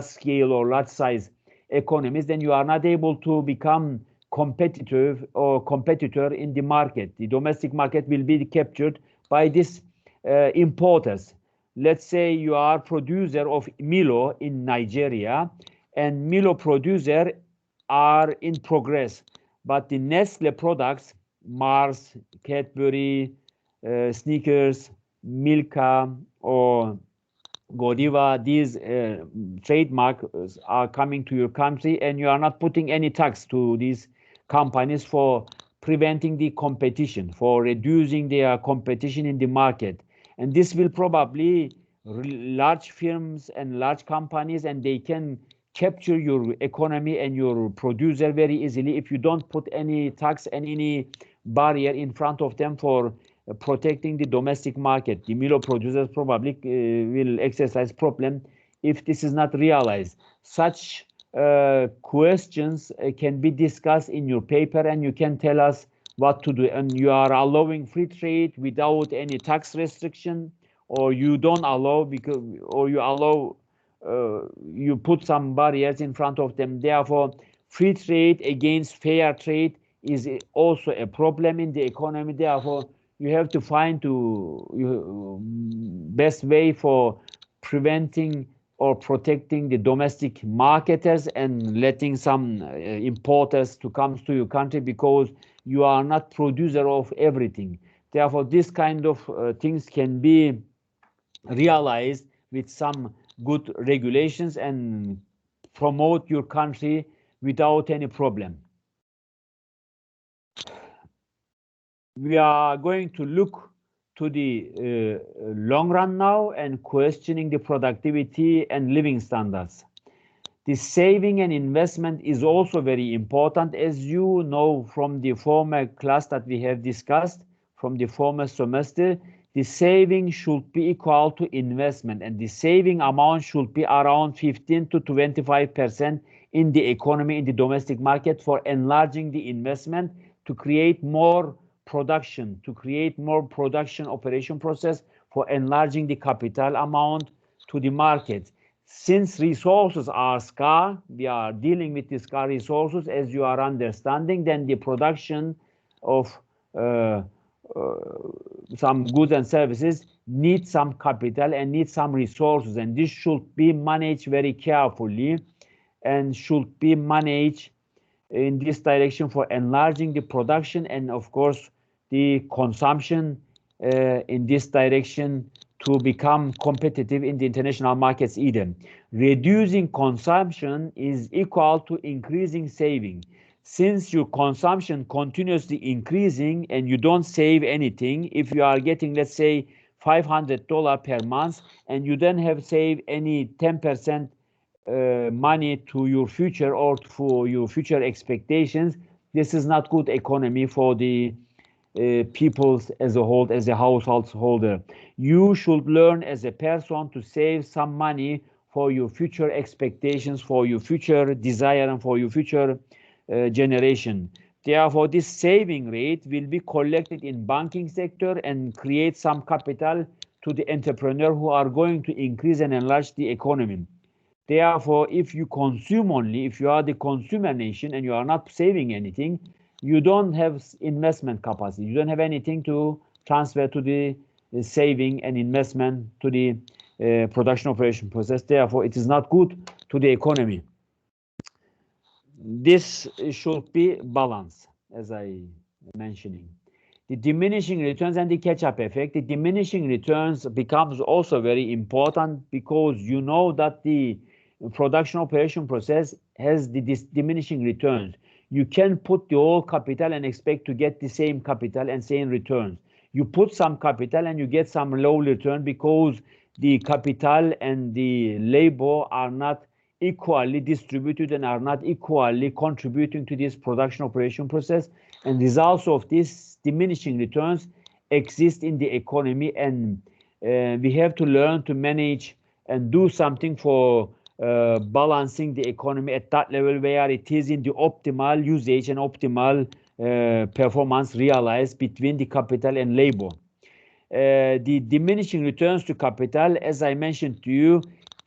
A: scale or large size economies, then you are not able to become competitive or competitor in the market. The domestic market will be captured by these importers. Let's say you are producer of Milo in Nigeria, and Milo producer are in progress, but the Nestle products, Mars, Cadbury, Snickers, Milka, or Godiva, these trademarks are coming to your country, and you are not putting any tax to these companies for preventing the competition, for reducing their competition in the market. And this will probably large firms and large companies, and they can capture your economy and your producer very easily if you don't put any tax and any barrier in front of them for protecting the domestic market. The Milo producers probably will exercise problem if this is not realized. Such questions can be discussed in your paper, and you can tell us what to do. And you are allowing free trade without any tax restriction, or you don't allow because, or you allow, you put some barriers in front of them. Therefore, free trade against fair trade is also a problem in the economy. Therefore, you have to find best way for preventing or protecting the domestic marketers and letting some importers to come to your country, because you are not producer of everything. Therefore, this kind of things can be realized with some good regulations and promote your country without any problem. We are going to look to the long run now and questioning the productivity and living standards. The saving and investment is also very important, as you know from the former class that we have discussed, from the former semester. The saving should be equal to investment, and the saving amount should be around 15 to 25% in the economy, in the domestic market, for enlarging the investment to create more production, to create more production operation process, for enlarging the capital amount to the market. Since resources are scarce, we are dealing with the scarce resources, as you are understanding, then the production of some goods and services need some capital and need some resources, and this should be managed very carefully and should be managed in this direction for enlarging the production and, of course, the consumption in this direction to become competitive in the international markets either. Reducing consumption is equal to increasing saving. Since your consumption continuously increasing and you don't save anything, if you are getting, let's say, $500 per month and you don't have saved any 10% money to your future or for your future expectations, this is not good economy for the people as a whole, as a household holder. You should learn as a person to save some money for your future expectations, for your future desire, and for your future generation. Therefore, this saving rate will be collected in banking sector and create some capital to the entrepreneur who are going to increase and enlarge the economy. Therefore, if you consume only, if you are the consumer nation and you are not saving anything, you don't have investment capacity. You don't have anything to transfer to the saving and investment to the production operation process. Therefore, it is not good to the economy. This should be balanced, as I mentioning. The diminishing returns and the catch-up effect. The diminishing returns becomes also very important, because you know that the production operation process has the diminishing returns. You can put the whole capital and expect to get the same capital and same returns. You put some capital and you get some low return, because the capital and the labor are not equally distributed and are not equally contributing to this production operation process. And results of these diminishing returns exist in the economy, and we have to learn to manage and do something for balancing the economy at that level where it is in the optimal usage and optimal performance realized between the capital and labor. The diminishing returns to capital, as I mentioned to you,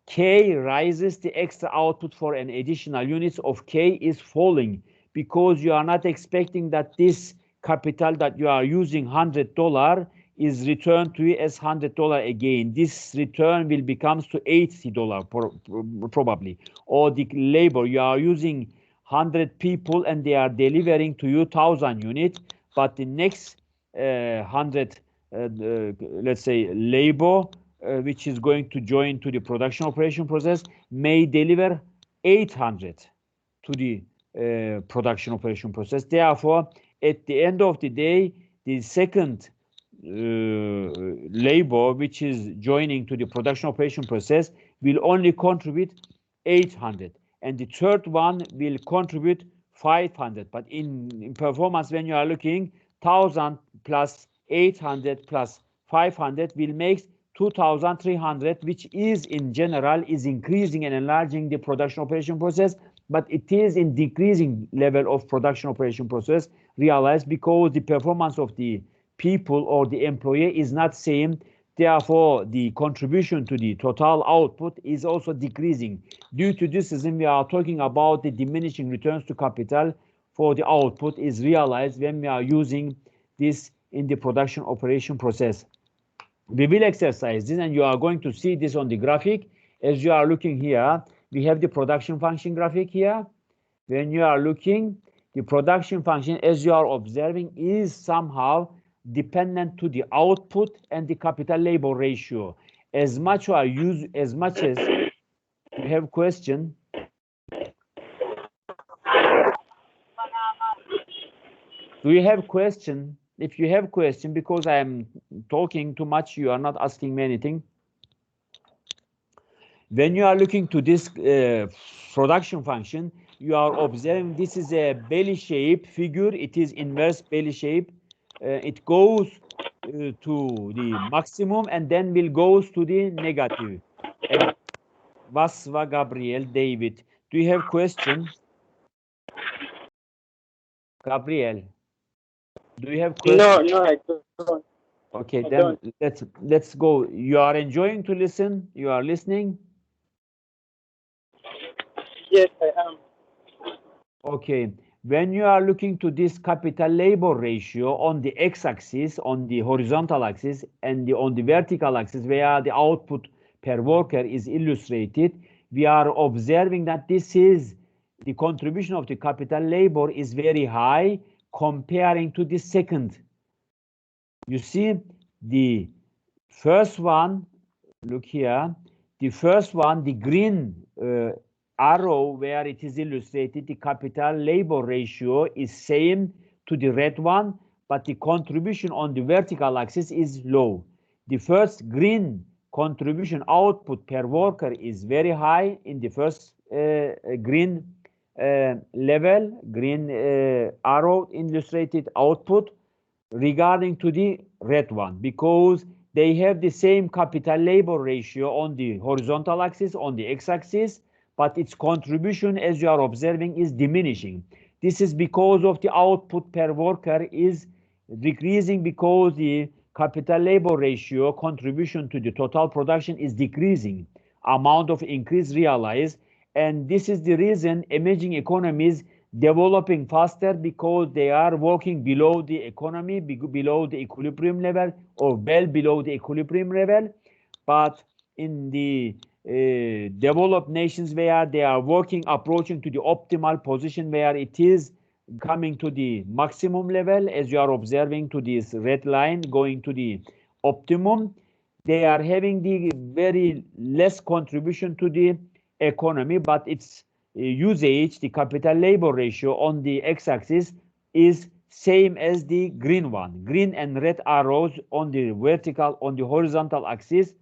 A: K rises, the extra output for an additional units of K is falling, because you are not expecting that this capital that you are using $100 is returned to you as $100 again. This return will become to $80 probably. Or the labor, you are using 100 people and they are delivering to you 1,000 units, but the next 100 let's say labor which is going to join to the production operation process may deliver 800 to the production operation process. Therefore, at the end of the day, the second labor which is joining to the production operation process will only contribute 800, and the third one will contribute 500. But in performance, when you are looking, 1,000 plus 800 plus 500 will make 2,300, which is in general is increasing and enlarging the production operation process, but it is in decreasing level of production operation process realized because the performance of the people or the employee is not same. Therefore, the contribution to the total output is also decreasing. Due to this reason, we are talking about the diminishing returns to capital for the output is realized when we are using this in the production operation process. We will exercise this, and you are going to see this on the graphic. As you are looking here, we have the production function graphic here. When you are looking, the production function, as you are observing, is somehow dependent to the output and the capital labor ratio. As much as you have question. Do you have question? If you have question, because I am talking too much, you are not asking me anything. When you are looking to this production function, you are observing this is a belly shape figure. It is inverse belly shape. It goes to the maximum and then will goes to the negative. Vasva, Gabriel, David. Do you have question? Gabriel, do you have question?
D: No, I don't.
A: Okay,
D: I
A: then
D: don't.
A: let's go. You are enjoying to listen? You are listening?
D: Yes, I am.
A: Okay. When you are looking to this capital labor ratio on the x-axis, on the horizontal axis, and on the vertical axis, where the output per worker is illustrated, we are observing that this is the contribution of the capital labor is very high comparing to the second. You see, the first one, look here, the first one, the green arrow where it is illustrated, the capital labor ratio is same to the red one, but the contribution on the vertical axis is low. The first green contribution output per worker is very high in the first green level, green arrow illustrated output regarding to the red one, because they have the same capital labor ratio on the horizontal axis, on the x-axis, but its contribution, as you are observing, is diminishing. This is because of the output per worker is decreasing because the capital labor ratio contribution to the total production is decreasing. Amount of increase realized, and this is the reason emerging economies developing faster, because they are working below the economy, below the equilibrium level, or well below the equilibrium level. But in the developed nations where they are working, approaching to the optimal position where it is coming to the maximum level, as you are observing to this red line going to the optimum, they are having the very less contribution to the economy, but its usage, the capital labor ratio on the x-axis is same as the green one. Green and red arrows on the vertical, on the horizontal axis,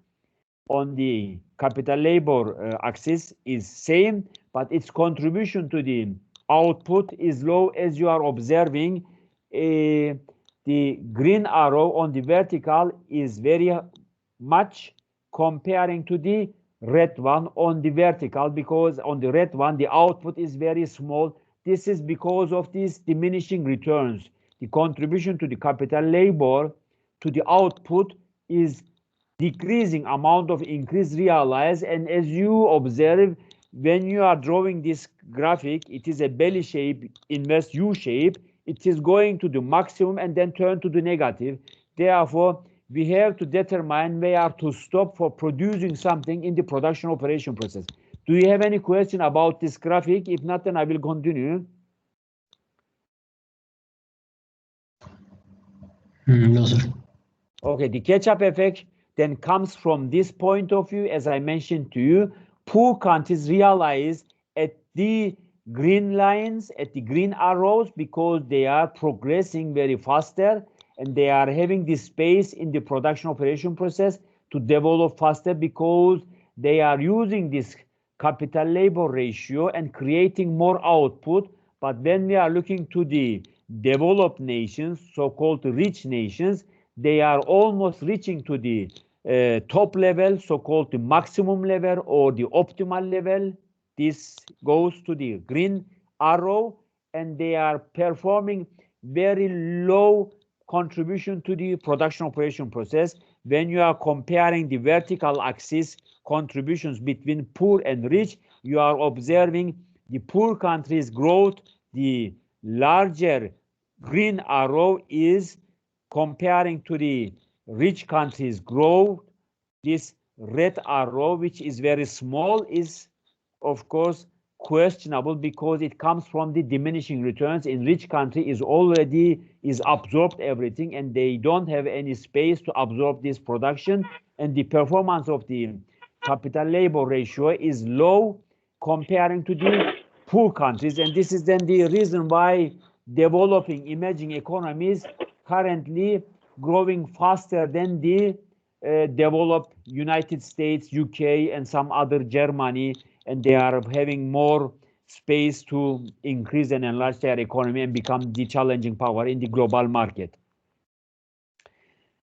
A: on the capital labor axis is same, but its contribution to the output is low, as you are observing. The green arrow on the vertical is very much comparing to the red one on the vertical, because on the red one the output is very small. This is because of these diminishing returns. The contribution to the capital labor to the output is decreasing, amount of increase realized. And as you observe, when you are drawing this graphic, it is a belly shape, inverse U shape. It is going to the maximum and then turn to the negative. Therefore, we have to determine where to stop for producing something in the production operation process. Do you have any question about this graphic? If not, then I will continue.
B: No, sir.
A: Okay, the catch-up effect then comes from this point of view. As I mentioned to you, poor countries realize at the green lines, at the green arrows, because they are progressing very faster, and they are having the space in the production operation process to develop faster, because they are using this capital labor ratio and creating more output. But when we are looking to the developed nations, so-called rich nations, they are almost reaching to the top level, so-called the maximum level or the optimal level. This goes to the green arrow, and they are performing very low contribution to the production operation process. When you are comparing the vertical axis contributions between poor and rich, you are observing the poor countries' growth. The larger green arrow is comparing to the rich countries' growth. This red arrow, which is very small, is of course questionable because it comes from the diminishing returns. In rich country is absorbed everything, and they don't have any space to absorb this production, and the performance of the capital labor ratio is low comparing to the poor countries. And this is then the reason why developing emerging economies currently growing faster than the developed United States, UK, and some other Germany, and they are having more space to increase and enlarge their economy and become the challenging power in the global market.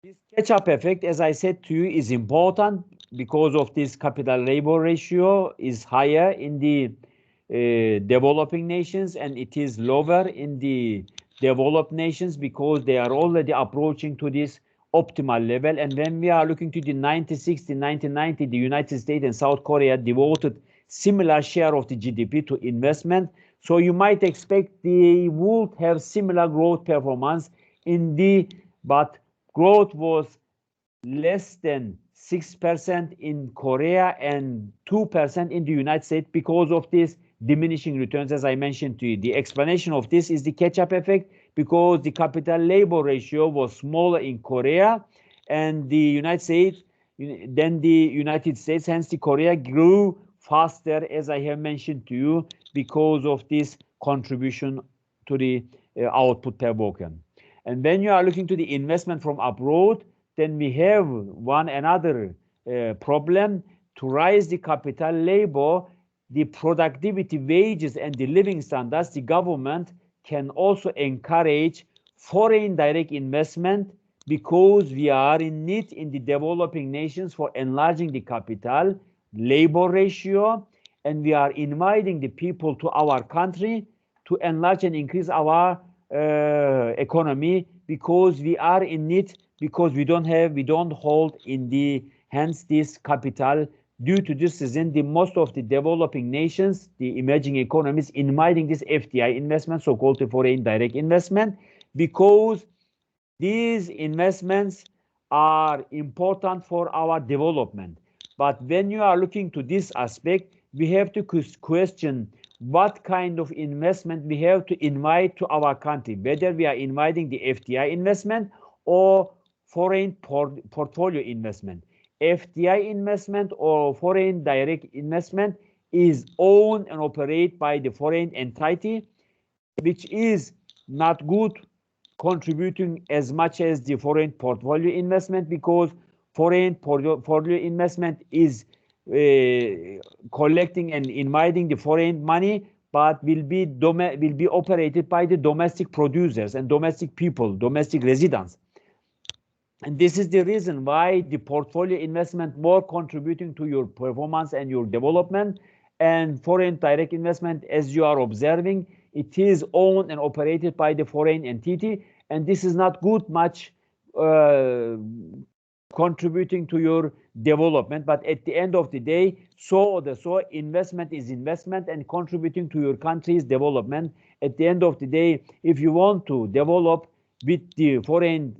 A: This catch-up effect, as I said to you, is important because of this capital labor ratio is higher in the developing nations, and it is lower in the developed nations because they are already approaching to this optimal level. And when we are looking to the 1960, 1990, the United States and South Korea devoted similar share of the GDP to investment. So you might expect they would have similar growth performance but growth was less than 6% in Korea and 2% in the United States because of this diminishing returns, as I mentioned to you. The explanation of this is the catch-up effect because the capital labor ratio was smaller in Korea and the United States than the United States. Hence, the Korea grew faster, as I have mentioned to you, because of this contribution to the output per worker. And when you are looking to the investment from abroad, then we have another problem. To rise the capital labor, the productivity, wages, and the living standards, the government can also encourage foreign direct investment because we are in need in the developing nations for enlarging the capital labor ratio, and we are inviting the people to our country to enlarge and increase our economy because we are in need, because we don't hold in the hands this capital. Due to this reason, most of the developing nations, the emerging economies, inviting this FDI investment, so-called foreign direct investment, because these investments are important for our development. But when you are looking to this aspect, we have to question what kind of investment we have to invite to our country, whether we are inviting the FDI investment or foreign portfolio investment. FDI investment or foreign direct investment is owned and operated by the foreign entity, which is not good contributing as much as the foreign portfolio investment, because foreign portfolio investment is collecting and inviting the foreign money, but will be operated by the domestic producers and domestic people, domestic residents. And this is the reason why the portfolio investment more contributing to your performance and your development, and foreign direct investment, as you are observing, it is owned and operated by the foreign entity, and this is not good much contributing to your development. But at the end of the day, so investment is investment and contributing to your country's development. At the end of the day, if you want to develop with the foreign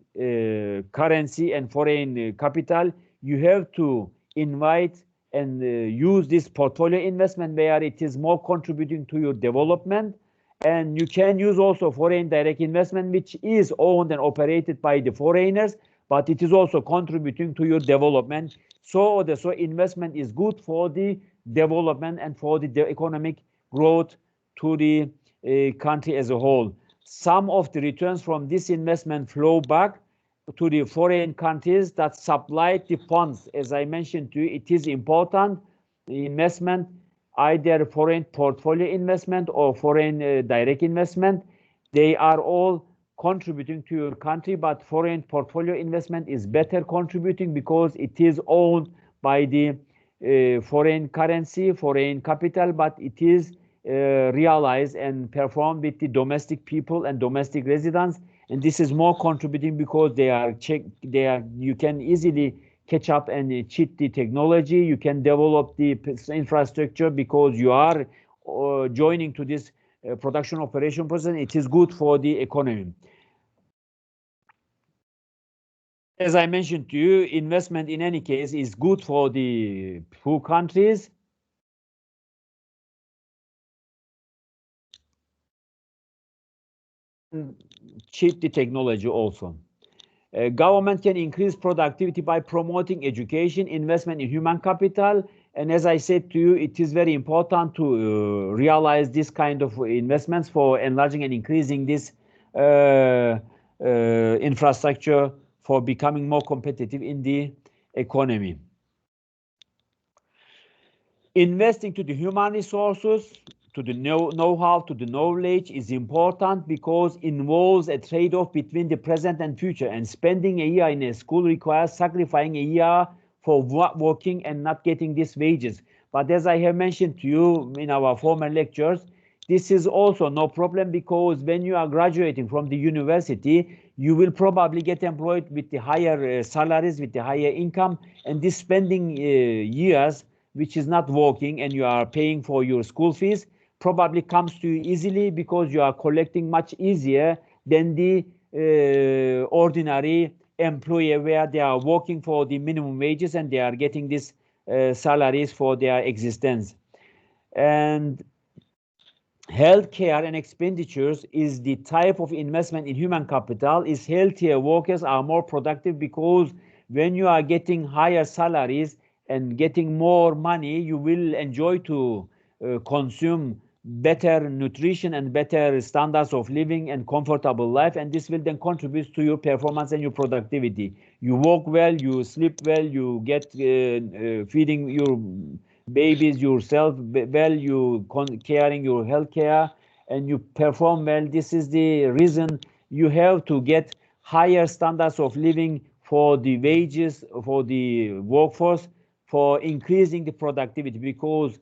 A: currency and foreign capital, you have to invite and use this portfolio investment where it is more contributing to your development. And you can use also foreign direct investment, which is owned and operated by the foreigners, but it is also contributing to your development. So investment is good for the development and for the economic growth to the country as a whole. Some of the returns from this investment flow back to the foreign countries that supplied the funds. As I mentioned to you, it is important, the investment, either foreign portfolio investment or foreign direct investment, they are all contributing to your country, but foreign portfolio investment is better contributing because it is owned by the foreign currency, foreign capital, but it is realized and performed with the domestic people and domestic residents. And this is more contributing because you can easily catch up and cheat the technology. You can develop the infrastructure because you are joining to this production operation process. It is good for the economy. As I mentioned to you, investment in any case is good for the poor countries. Cheat the technology also. Government can increase productivity by promoting education, investment in human capital. And as I said to you, it is very important to realize this kind of investments for enlarging and increasing this infrastructure for becoming more competitive in the economy. Investing to the human resources, to the know-how, to the knowledge is important because it involves a trade-off between the present and future. And spending a year in a school requires sacrificing a year for working and not getting these wages. But as I have mentioned to you in our former lectures, this is also no problem because when you are graduating from the university, you will probably get employed with the higher salaries, with the higher income, and this spending years which is not working and you are paying for your school fees probably comes to you easily because you are collecting much easier than the ordinary employee where they are working for the minimum wages and they are getting these salaries for their existence. And healthcare and expenditures is the type of investment in human capital. Is healthier workers are more productive because when you are getting higher salaries and getting more money, you will enjoy to consume better nutrition and better standards of living and comfortable life, and this will then contribute to your performance and your productivity. You work well, you sleep well, you get feeding your babies yourself well, you caring your health care, and you perform well. This is the reason you have to get higher standards of living for the wages, for the workforce, for increasing the productivity, because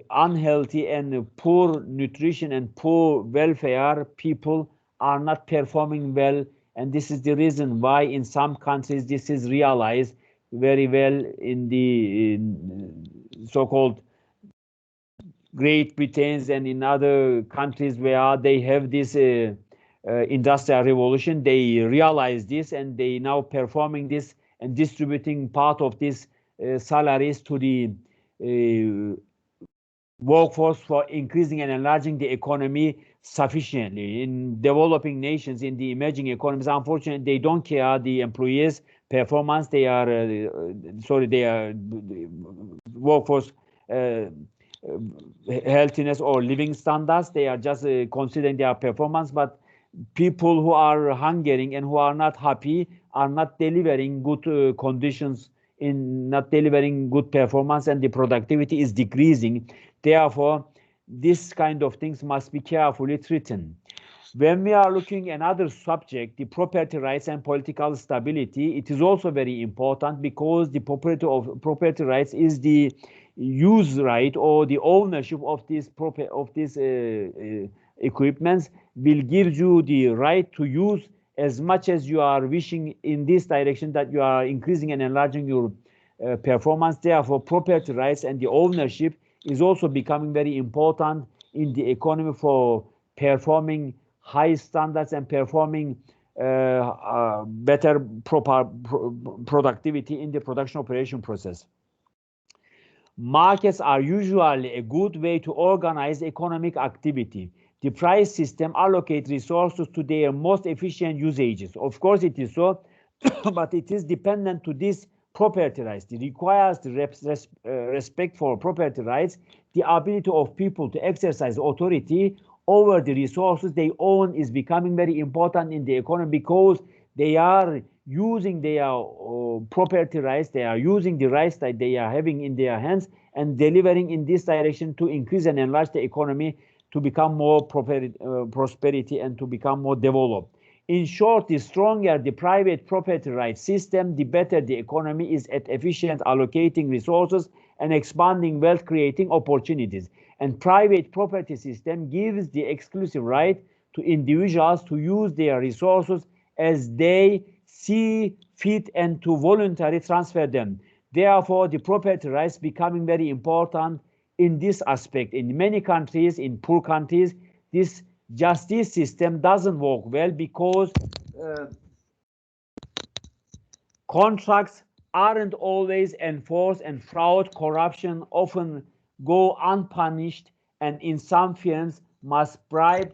A: unhealthy and poor nutrition and poor welfare people are not performing well. And this is the reason why in some countries this is realized very well in the so-called Great Britain and in other countries where they have this industrial revolution. They realize this and they now performing this and distributing part of this salaries to the workforce for increasing and enlarging the economy sufficiently. In developing nations, in the emerging economies, unfortunately, they don't care the employees' performance. They are workforce healthiness or living standards. They are just considering their performance, but people who are hungering and who are not happy are not delivering good conditions, in not delivering good performance, and the productivity is decreasing. Therefore, this kind of things must be carefully treated. When we are looking at another subject, the property rights and political stability, it is also very important because the property rights is the use right or the ownership of these equipments will give you the right to use as much as you are wishing in this direction, that you are increasing and enlarging your performance. Therefore, property rights and the ownership is also becoming very important in the economy for performing high standards and performing better productivity in the production operation process. Markets are usually a good way to organize economic activity. The price system allocates resources to their most efficient usages. Of course it is so, but it is dependent to this property rights. It requires the respect for property rights, the ability of people to exercise authority over the resources they own is becoming very important in the economy because they are using their property rights, they are using the rights that they are having in their hands and delivering in this direction to increase and enlarge the economy to become more prosperity and to become more developed. In short, the stronger the private property rights system, the better the economy is at efficient allocating resources and expanding wealth creating opportunities. And private property system gives the exclusive right to individuals to use their resources as they see fit and to voluntarily transfer them. Therefore, the property rights becoming very important in this aspect. In many countries, in poor countries, this justice system doesn't work well because contracts aren't always enforced and fraud, corruption often go unpunished, and in some firms must bribe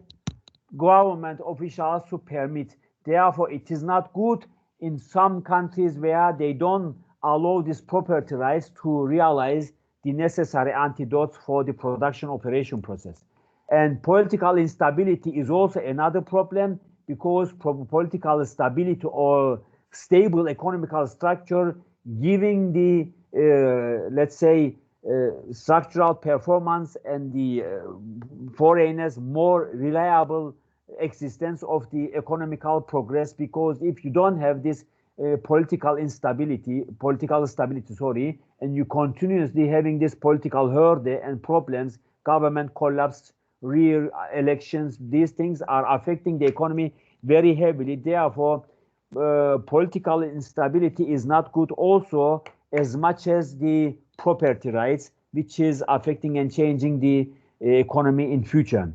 A: government officials to permit. Therefore, it is not good in some countries where they don't allow these property rights to realize the necessary antidotes for the production operation process. And political instability is also another problem because political stability or stable economical structure giving the, let's say, structural performance and the foreigners more reliable existence of the economical progress, because if you don't have this political stability, sorry, and you continuously having this political hurdle and problems, government collapse, real elections, these things are affecting the economy very heavily. Therefore, political instability is not good also as much as the property rights, which is affecting and changing the economy in future.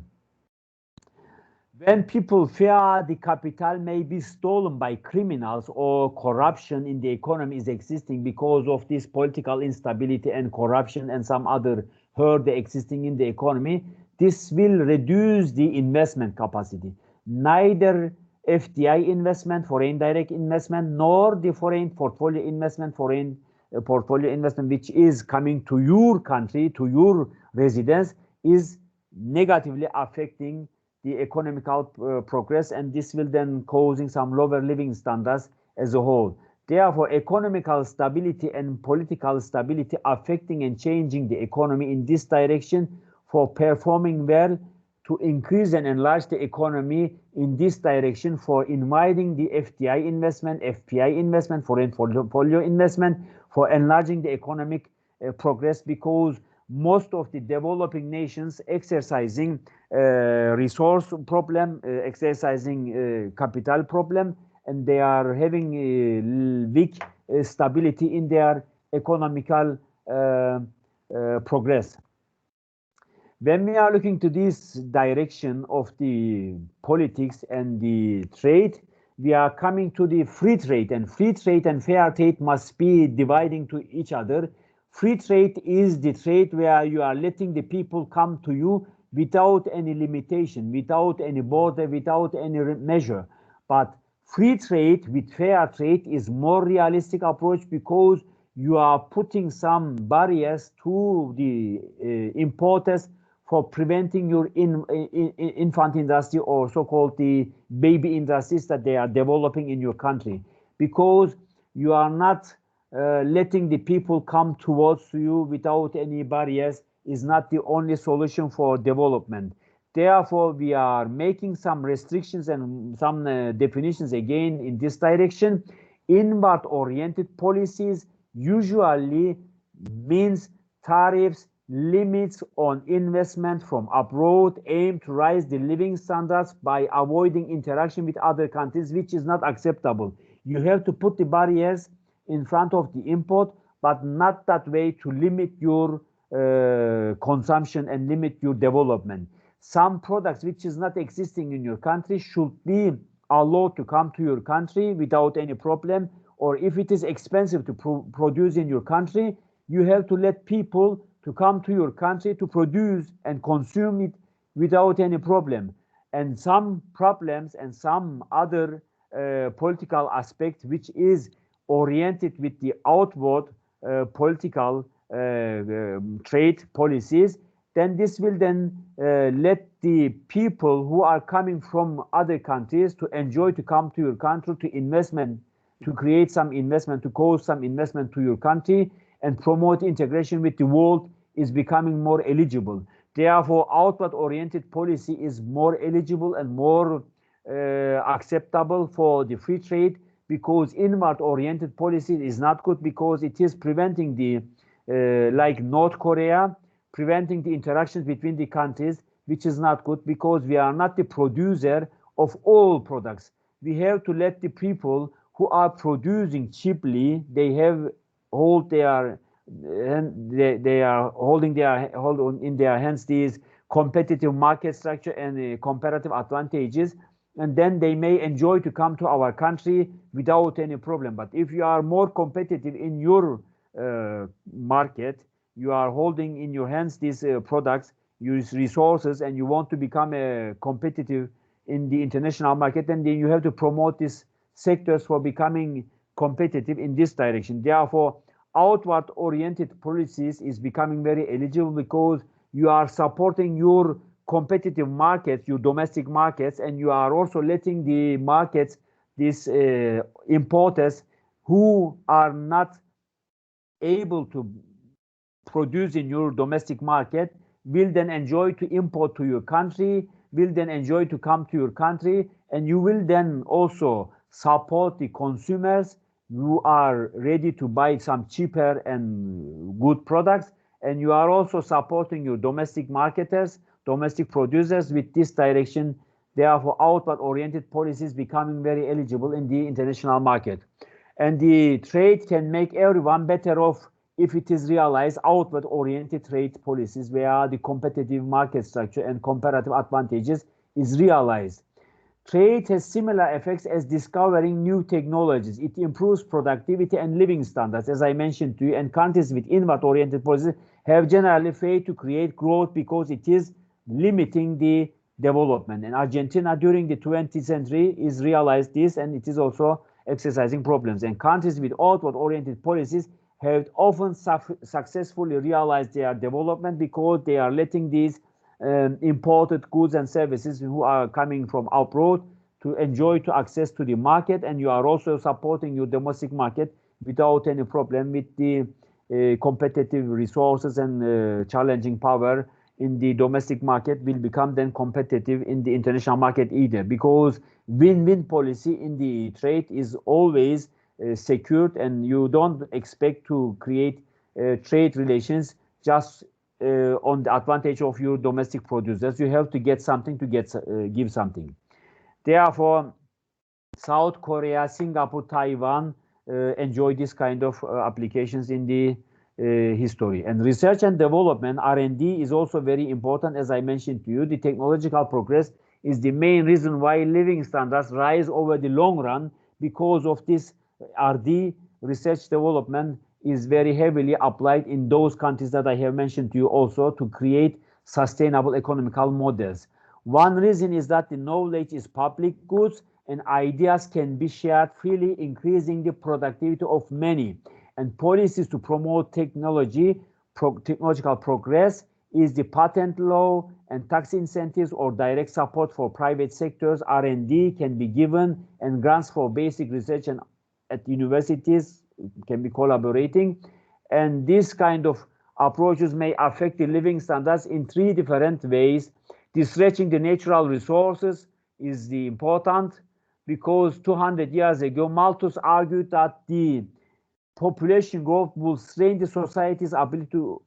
A: When people fear the capital may be stolen by criminals or corruption in the economy is existing because of this political instability and corruption and some other hurdle existing in the economy, this will reduce the investment capacity. Neither FDI investment, foreign direct investment, nor the foreign portfolio investment, which is coming to your country, to your residence, is negatively affecting the economical progress, and this will then causing some lower living standards as a whole. Therefore, economical stability and political stability affecting and changing the economy in this direction for performing well, to increase and enlarge the economy in this direction for inviting the FDI investment, FPI investment, foreign portfolio investment, for enlarging the economic progress, because most of the developing nations exercising resource problem, exercising capital problem, and they are having weak stability in their economical progress. When we are looking to this direction of the politics and the trade, we are coming to the free trade, and free trade and fair trade must be dividing to each other. Free trade is the trade where you are letting the people come to you without any limitation, without any border, without any measure. But free trade with fair trade is more realistic approach because you are putting some barriers to the importers for preventing your infant industry or so-called the baby industries that they are developing in your country, because you are not letting the people come towards you without any barriers is not the only solution for development. Therefore, we are making some restrictions and some definitions again in this direction. Inward-oriented policies usually means tariffs, limits on investment from abroad aim to raise the living standards by avoiding interaction with other countries, which is not acceptable. You have to put the barriers in front of the import, but not that way to limit your consumption and limit your development. Some products which is not existing in your country should be allowed to come to your country without any problem, or if it is expensive to produce in your country, you have to let people to come to your country to produce and consume it without any problem. And some problems and some other political aspects which is oriented with the outward political trade policies, then this will then let the people who are coming from other countries to enjoy to come to your country to investment, to create some investment, to cause some investment to your country and promote integration with the world is becoming more eligible. Therefore, outward-oriented policy is more eligible and more acceptable for the free trade, because inward-oriented policy is not good, because it is preventing the, like North Korea, preventing the interactions between the countries, which is not good, because we are not the producer of all products. We have to let the people who are producing cheaply, they have hold their, they are holding their in their hands these competitive market structure and comparative advantages, and then they may enjoy to come to our country without any problem. But if you are more competitive in your market, you are holding in your hands these products, use resources, and you want to become competitive in the international market, then you have to promote these sectors for becoming competitive in this direction. Therefore, outward-oriented policies is becoming very eligible, because you are supporting your competitive markets, your domestic markets, and you are also letting the markets, these importers who are not able to produce in your domestic market, will then enjoy to import to your country, will then enjoy to come to your country, and you will then also support the consumers who are ready to buy some cheaper and good products, and you are also supporting your domestic marketers, domestic producers with this direction. Therefore, outward-oriented policies becoming very eligible in the international market. And the trade can make everyone better off if it is realized. Outward-oriented trade policies, where the competitive market structure and comparative advantages is realized. Trade has similar effects as discovering new technologies. It improves productivity and living standards, as I mentioned to you, and countries with inward-oriented policies have generally failed to create growth because it is limiting the development. And Argentina during the 20th century is realized this, and it is also exercising problems. And countries with outward-oriented policies have often successfully realized their development, because they are letting these imported goods and services who are coming from abroad to enjoy to access to the market, and you are also supporting your domestic market without any problem with the competitive resources and challenging power in the domestic market will become then competitive in the international market either, because win-win policy in the trade is always secured, and you don't expect to create trade relations just on the advantage of your domestic producers. You have to get something to give something. Therefore, South Korea, Singapore, Taiwan enjoy this kind of applications in the history. And research and development, R&D, is also very important. As I mentioned to you, the technological progress is the main reason why living standards rise over the long run, because of this R&D, research development, is very heavily applied in those countries that I have mentioned to you also, to create sustainable economical models. One reason is that the knowledge is public goods and ideas can be shared freely, increasing the productivity of many. And policies to promote technological progress is the patent law and tax incentives or direct support for private sectors. R&D can be given, and grants for basic research and at universities can be collaborating. And this kind of approaches may affect the living standards in three different ways. The stretching the natural resources is the important, because 200 years ago, Malthus argued that the population growth will strain the society's ability to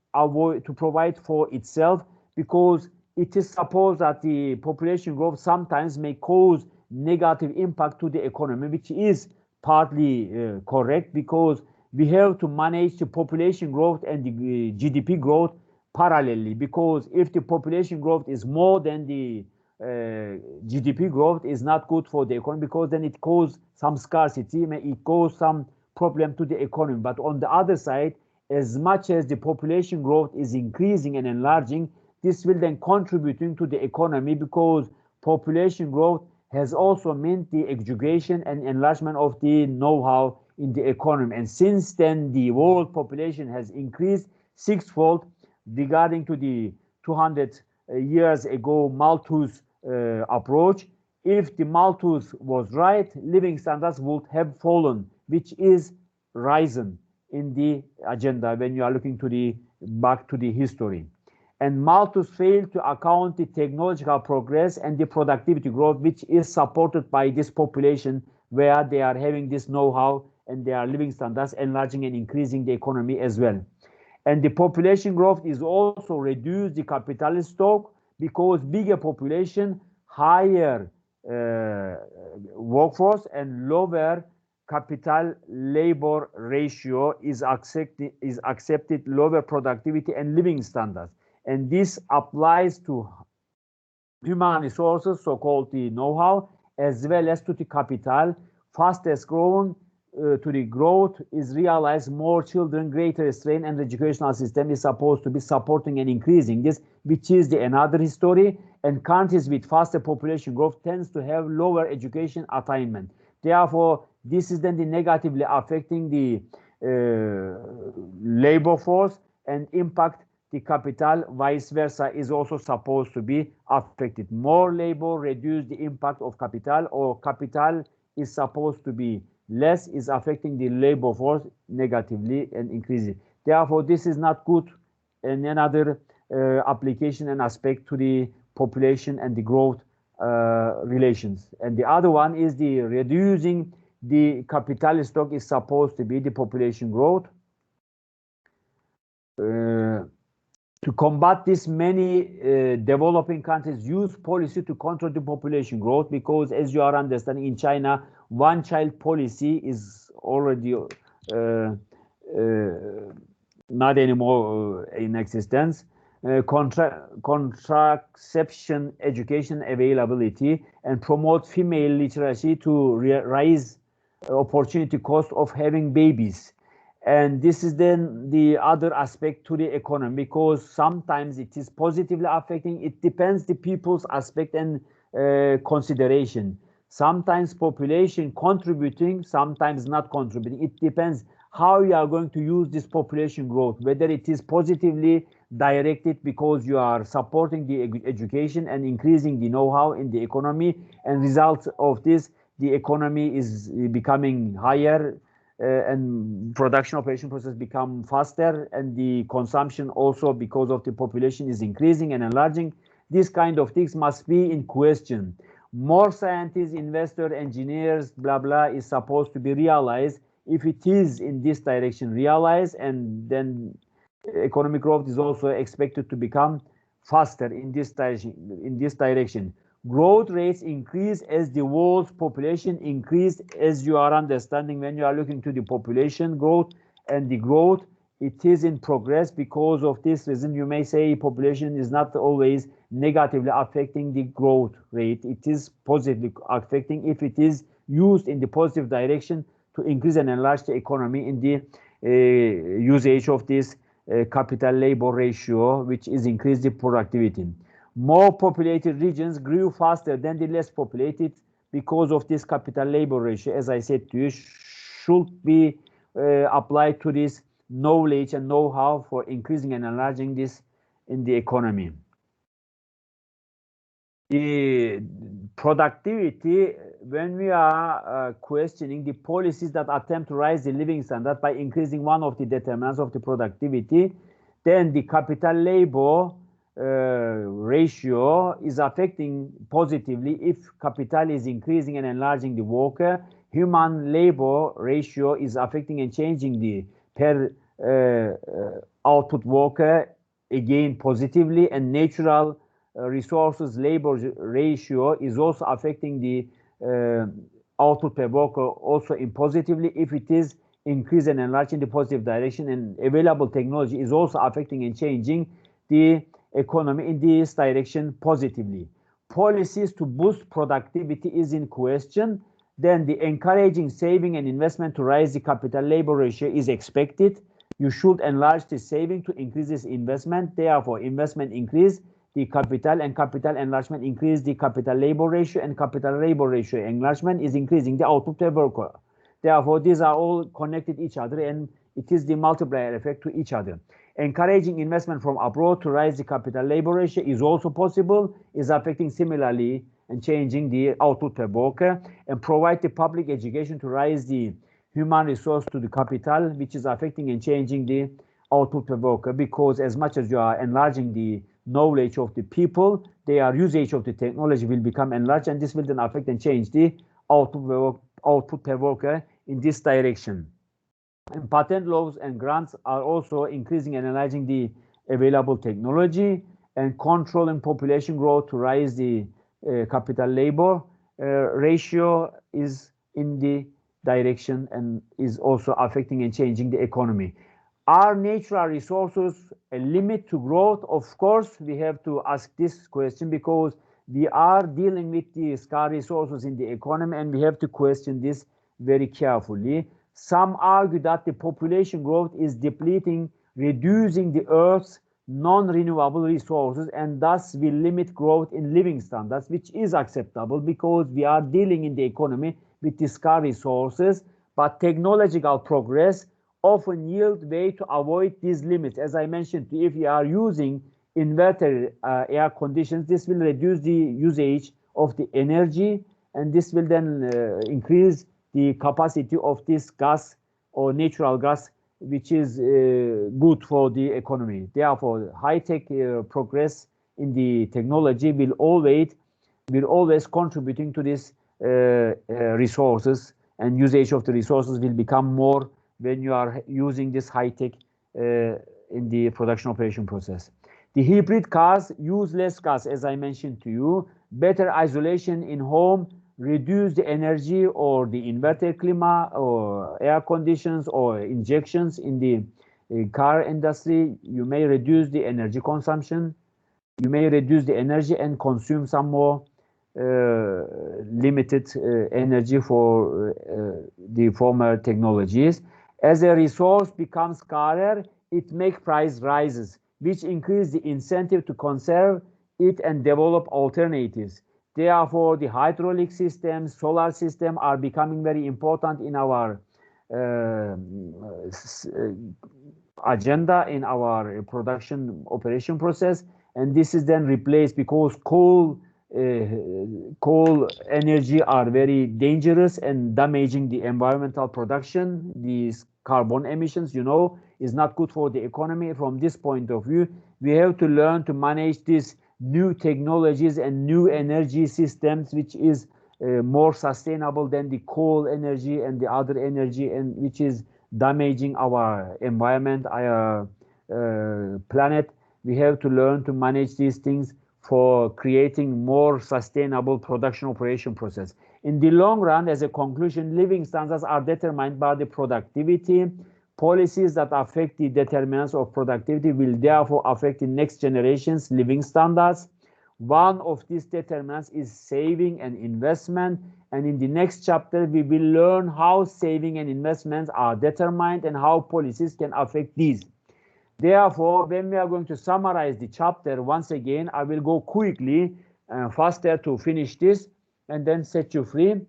A: provide for itself, because it is supposed that the population growth sometimes may cause negative impact to the economy, which is partly correct, because we have to manage the population growth and the GDP growth parallelly, because if the population growth is more than the GDP growth, is not good for the economy, because then it causes some scarcity, it causes some problem to the economy. But on the other side, as much as the population growth is increasing and enlarging, this will then contributing to the economy, because population growth has also meant the education and enlargement of the know-how in the economy. And since then, the world population has increased sixfold regarding to the 200 years ago Malthus approach. If the Malthus was right, living standards would have fallen, which is risen in the agenda when you are looking to the back to the history. And Malthus failed to account the technological progress and the productivity growth, which is supported by this population, where they are having this know-how and their living standards enlarging and increasing the economy as well. And the population growth is also reduce the capital stock, because bigger population, higher workforce, and lower capital labor ratio is accepted lower productivity and living standards. And this applies to human resources, so-called the know-how, as well as to the capital. Fastest growing to the growth is realized more children, greater strain, and the educational system is supposed to be supporting and increasing this, which is the another story. And countries with faster population growth tends to have lower education attainment. Therefore, this is then negatively affecting the labor force and impact the capital. Vice versa is also supposed to be affected. More labor reduce the impact of capital, or capital is supposed to be less, is affecting the labor force negatively and increasing. Therefore, this is not good. And another application and aspect to the population and the growth relations. And the other one is the reducing the capital stock is supposed to be the population growth. To combat this, many developing countries use policy to control the population growth, because as you are understanding, in China, one-child policy is already not anymore in existence. Contraception education availability, and promote female literacy to raise opportunity cost of having babies. And this is then the other aspect to the economy, because sometimes it is positively affecting. It depends the people's aspect and consideration. Sometimes population contributing, sometimes not contributing. It depends how you are going to use this population growth, whether it is positively directed because you are supporting the education and increasing the know-how in the economy, and results of this, the economy is becoming higher, and production operation process become faster, and the consumption also, because of the population, is increasing and enlarging. These kind of things must be in question. More scientists, investors, engineers, blah blah, is supposed to be realized. If it is in this direction realized, and then economic growth is also expected to become faster in this direction. Growth rates increase as the world's population increase, as you are understanding when you are looking to the population growth and the growth. It is in progress. Because of this reason, you may say population is not always negatively affecting the growth rate. It is positively affecting if it is used in the positive direction to increase and enlarge the economy in the usage of this capital labor ratio, which is increase the productivity. More populated regions grew faster than the less populated because of this capital labor ratio, as I said to you, should be applied to this knowledge and know-how for increasing and enlarging this in the economy. The productivity, when we are questioning the policies that attempt to raise the living standard by increasing one of the determinants of the productivity, then the capital labor ratio is affecting positively if capital is increasing and enlarging the worker. Human labor ratio is affecting and changing the per output worker, again positively, and natural resources labor ratio is also affecting the output per worker also in positively if it is increased and enlarged in the positive direction. And available technology is also affecting and changing the economy in this direction positively. Policies to boost productivity is in question. Then the encouraging saving and investment to raise the capital labor ratio is expected. You should enlarge the saving to increase this investment. Therefore, investment increase the capital, and capital enlargement increase the capital labor ratio, and capital labor ratio enlargement is increasing the output per worker. Therefore, these are all connected each other, and it is the multiplier effect to each other. Encouraging investment from abroad to raise the capital labor ratio is also possible, is affecting similarly and changing the output per worker. And provide the public education to raise the human resource to the capital, which is affecting and changing the output per worker, because as much as you are enlarging the knowledge of the people, their usage of the technology will become enlarged, and this will then affect and change the output per worker in this direction. And patent laws and grants are also increasing and enlarging the available technology and controlling population growth to raise the capital labor ratio is in the direction and is also affecting and changing the economy. Are natural resources a limit to growth? Of course, we have to ask this question because we are dealing with the scarce resources in the economy, and we have to question this very carefully. Some argue that the population growth is depleting, reducing the Earth's non-renewable resources, and thus will limit growth in living standards, which is acceptable because we are dealing in the economy with the scarce resources, but technological progress often yield way to avoid these limits. As I mentioned, if you are using inverter air conditions, this will reduce the usage of the energy, and this will then increase the capacity of this gas or natural gas, which is good for the economy. Therefore, high-tech progress in the technology will always contributing to this resources, and usage of the resources will become more when you are using this high-tech in the production operation process. The hybrid cars use less gas, as I mentioned to you, better isolation in home, reduce the energy or the inverter clima or air conditions or injections in the car industry. You may reduce the energy consumption. You may reduce the energy and consume some more limited energy for the former technologies. As a resource becomes scarcer, it makes price rises, which increase the incentive to conserve it and develop alternatives. Therefore, the hydraulic system, solar system are becoming very important in our agenda, in our production operation process, and this is then replaced because coal energy are very dangerous and damaging the environmental production. These carbon emissions, is not good for the economy. From this point of view, we have to learn to manage these new technologies and new energy systems, which is more sustainable than the coal energy and the other energy, and which is damaging our environment, our planet. We have to learn to manage these things for creating more sustainable production operation process. In the long run, as a conclusion, living standards are determined by the productivity. Policies that affect the determinants of productivity will therefore affect the next generation's living standards. One of these determinants is saving and investment, and in the next chapter we will learn how saving and investments are determined and how policies can affect these. Therefore, when we are going to summarize the chapter, once again, I will go quickly faster to finish this and then set you free.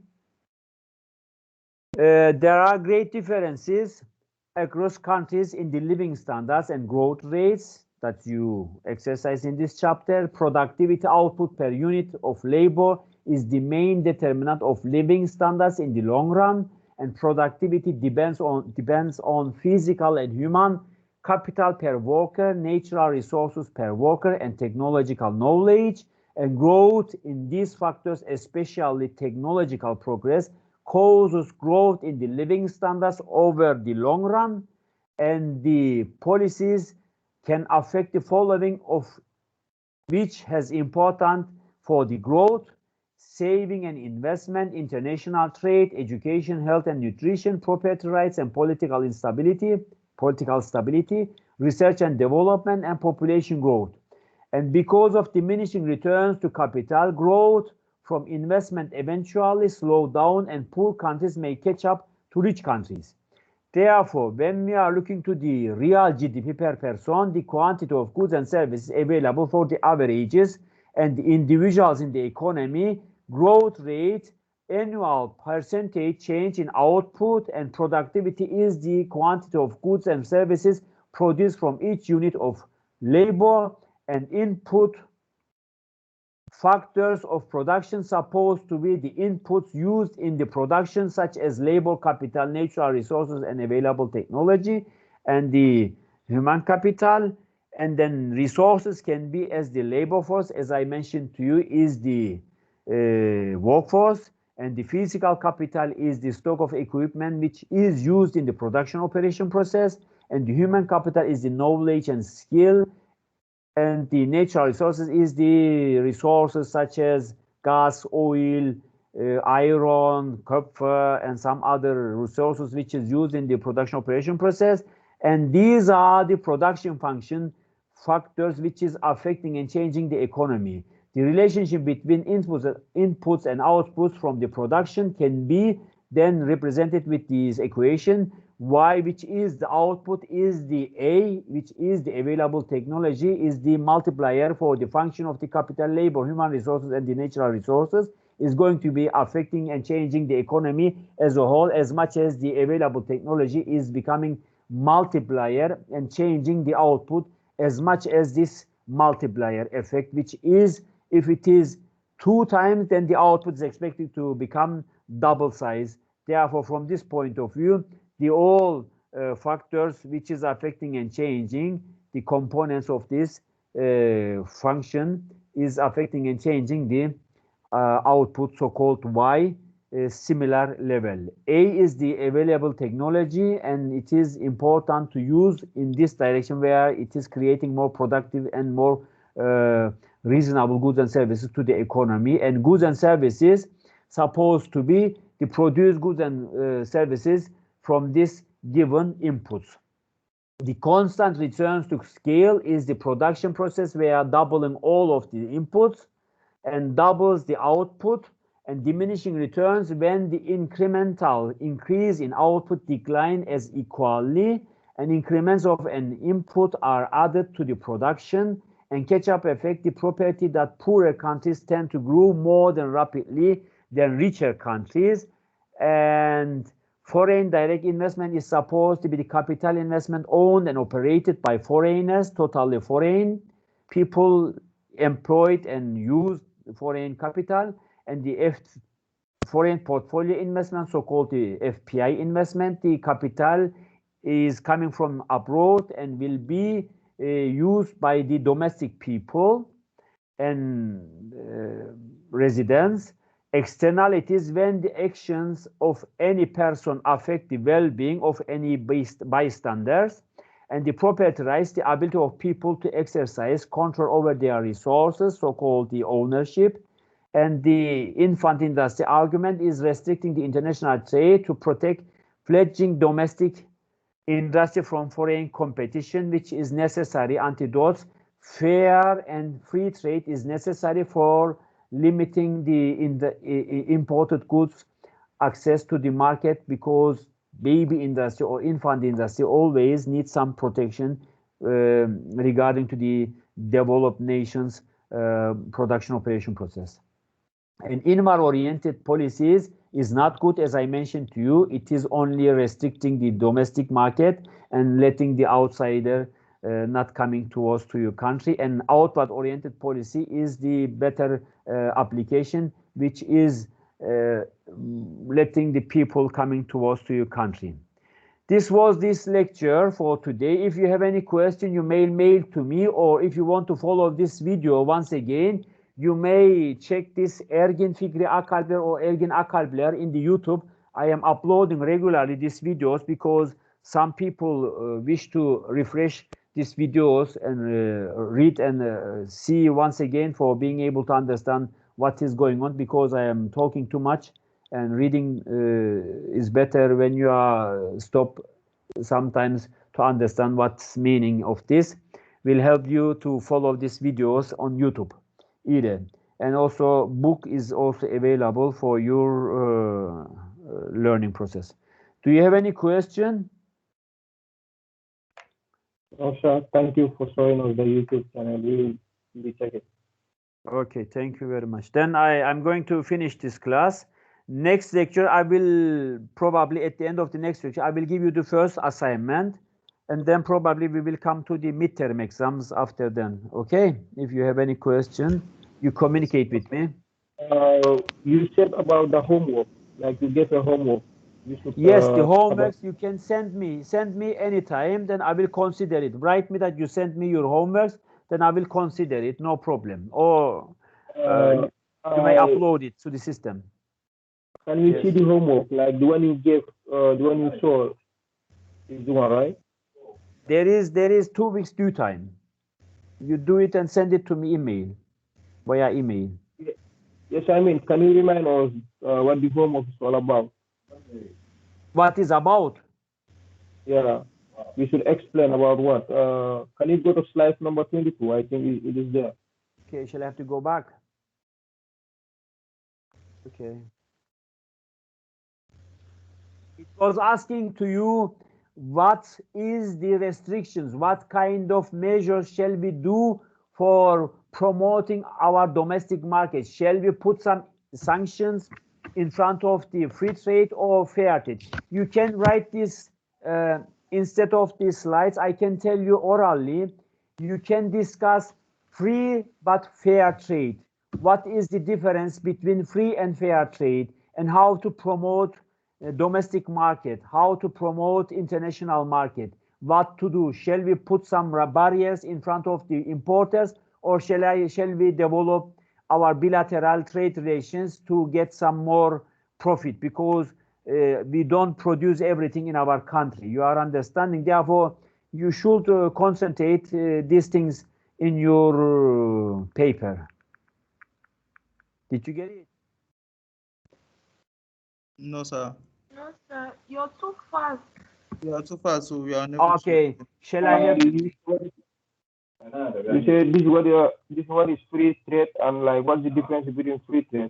A: There are great differences across countries in the living standards and growth rates that you exercise in this chapter. Productivity output per unit of labor is the main determinant of living standards in the long run, and productivity depends on physical and human capital per worker, natural resources per worker, and technological knowledge. And growth in these factors, especially technological progress, causes growth in the living standards over the long run, and the policies can affect the following, of which has important for the growth: saving and investment, international trade, education, health and nutrition, property rights and political stability, research and development, and population growth. And because of diminishing returns to capital, growth from investment eventually slow down, and poor countries may catch up to rich countries. Therefore, when we are looking to the real GDP per person, the quantity of goods and services available for the averages and the individuals in the economy, growth rate, annual percentage change in output and productivity is the quantity of goods and services produced from each unit of labor, and input factors of production supposed to be the inputs used in the production, such as labor, capital, natural resources, and available technology, and the human capital. And then resources can be as the labor force, as I mentioned to you, is the workforce, and the physical capital is the stock of equipment which is used in the production operation process, and the human capital is the knowledge and skill, and the natural resources is the resources such as gas, oil, iron, copper, and some other resources which is used in the production operation process. And these are the production function factors which is affecting and changing the economy. The relationship between inputs and outputs from the production can be then represented with this equation. Y, which is the output, is the A, which is the available technology, is the multiplier for the function of the capital, labor, human resources, and the natural resources, is going to be affecting and changing the economy as a whole, as much as the available technology is becoming multiplier and changing the output, as much as this multiplier effect, which is, if it is 2 times, then the output is expected to become double size. Therefore, from this point of view, the all factors which is affecting and changing the components of this function is affecting and changing the output, so-called Y, similar level. A is the available technology, and it is important to use in this direction where it is creating more productive and more reasonable goods and services to the economy. And goods and services supposed to be the produced goods and services from this given inputs. The constant returns to scale is the production process where doubling all of the inputs and doubles the output, and diminishing returns when the incremental increase in output decline as equally, and increments of an input are added to the production, and catch-up effect, the property that poorer countries tend to grow more than rapidly than richer countries. And foreign direct investment is supposed to be the capital investment owned and operated by foreigners, totally foreign people employed and used foreign capital, and the foreign portfolio investment, so-called the FPI investment, the capital is coming from abroad and will be used by the domestic people and residents. Externalities, when the actions of any person affect the well-being of any bystanders, and the property rights, the ability of people to exercise control over their resources, so-called the ownership. And the infant industry argument is restricting the international trade to protect fledgling domestic industry from foreign competition, which is necessary antidote. Fair and free trade is necessary for limiting the imported goods access to the market, because baby industry or infant industry always needs some protection regarding to the developed nations production operation process. And inward-oriented policies is not good, as I mentioned to you. It is only restricting the domestic market and letting the outsider not coming towards to your country. And outward-oriented policy is the better application, which is letting the people coming towards to your country. This was this lecture for today. If you have any question, you may mail to me, or if you want to follow this video once again, you may check this Ergin Fikri Akalpler or Ergin Akalpler in the YouTube. I am uploading regularly these videos because some people wish to refresh these videos and read and see once again for being able to understand what is going on, because I am talking too much, and reading is better when you are stop sometimes to understand what's meaning of this. Will help you to follow these videos on YouTube either. And also book is also available for your learning process. Do you have any question?
C: Oh, sure. Thank you for showing us the YouTube channel. We will check it.
A: Okay, thank you very much. Then I'm going to finish this class. Next lecture, I will probably at the end of the next lecture, I will give you the first assignment, and then probably we will come to the midterm exams after then. Okay, if you have any question, you communicate with me.
C: You said about the homework, like you get a homework. You should,
A: Yes, the
C: about,
A: homeworks you can send me anytime, then I will consider it. Write me that you sent me your homeworks, then I will consider it, no problem. Or you may
C: I,
A: upload it to the system.
C: can we see
A: Yes.
C: the homework, like the one you gave, the one you saw is the one, right?
A: There is 2 weeks due time. You do it and send it to me via email.
C: Yes, I mean, can you remind us what the homework is all about?
A: What is about?
C: Yeah, we should explain about what. Can you go to slide number 22? I think it is there.
A: Okay, shall I have to go back? Okay. It was asking to you, what is the restrictions? What kind of measures shall we do for promoting our domestic market? Shall we put some sanctions in front of the free trade or fair trade? You can write this instead of these slides. I can tell you orally. You can discuss free but fair trade. What is the difference between free and fair trade, and how to promote domestic market, how to promote international market, what to do? Shall we put some barriers in front of the importers, or shall we develop our bilateral trade relations to get some more profit, because we don't produce everything in our country? You are understanding? Therefore, you should concentrate these things in your paper. Did you get it?
F: No, sir.
G: No, sir, you're too fast.
F: You are too fast, so we are unable
A: Okay. Shall I have?
C: You say this is what is free trade, and like what's the difference between free trade?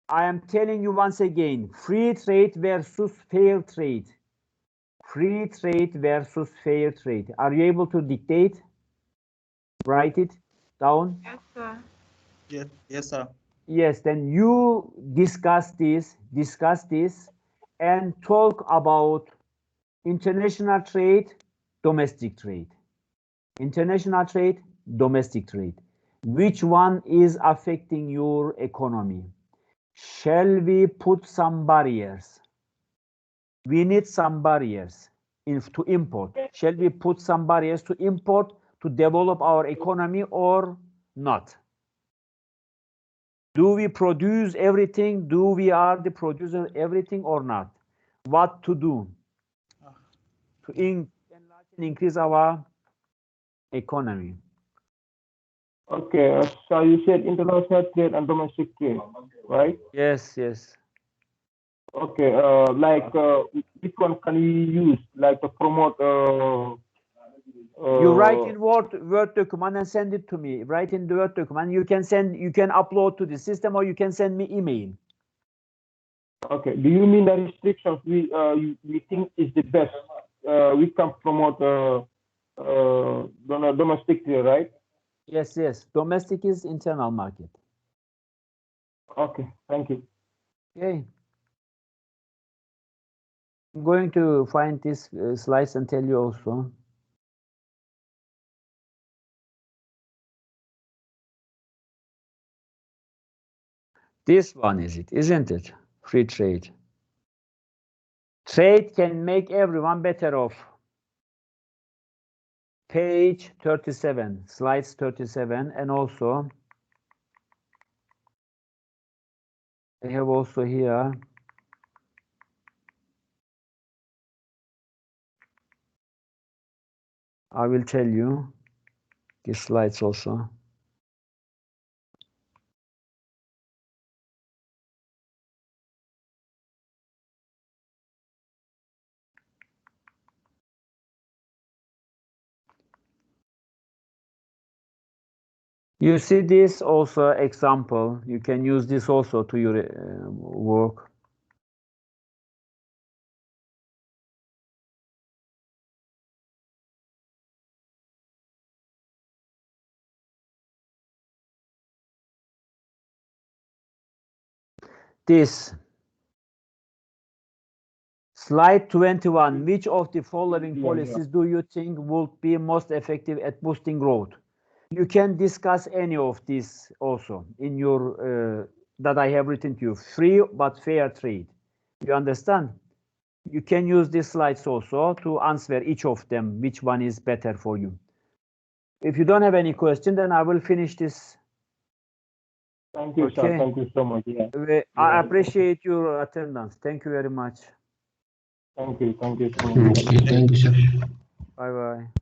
A: I am telling you once again, free trade versus fair trade. Free trade versus fair trade. Are you able to dictate? Write it down?
G: Yes, sir.
F: Yes, yes, sir.
A: Yes, then you discuss this, and talk about international trade, domestic trade. International trade, domestic trade. Which one is affecting your economy? Shall we put some barriers? We need some barriers to import. Shall we put some barriers to import to develop our economy or not? Do we produce everything? Do we are the producer of everything or not? What to do to enlarge and increase our economy?
C: Okay, so you said international trade and domestic trade, right?
A: Yes, yes.
C: Okay, which one can we use, like to promote?
A: You write in Word document and send it to me. Write in the Word document. You can upload to the system, or you can send me email.
C: Okay, do you mean the restrictions we think is the best? We can promote domestic trade, right?
A: Yes, yes. Domestic is internal market.
C: Okay, thank you.
A: Okay. I'm going to find this slides and tell you also. This one is it, isn't it? Free trade. Trade can make everyone better off. Page 37, slides 37, and also I have also here I will tell you these slides also. You see this also example. You can use this also to your work. This slide 21. Which of the following policies do you think would be most effective at boosting growth? You can discuss any of these also in your that I have written to you. Free but fair trade. You understand? You can use these slides also to answer each of them, which one is better for you. If you don't have any question, then I will finish this.
C: Thank you, sir.
A: Okay.
C: Thank you so much. Yeah.
A: I appreciate your attendance. Thank you very much.
C: Thank you. Thank you so much.
B: Okay, thank you, sir.
A: Bye bye.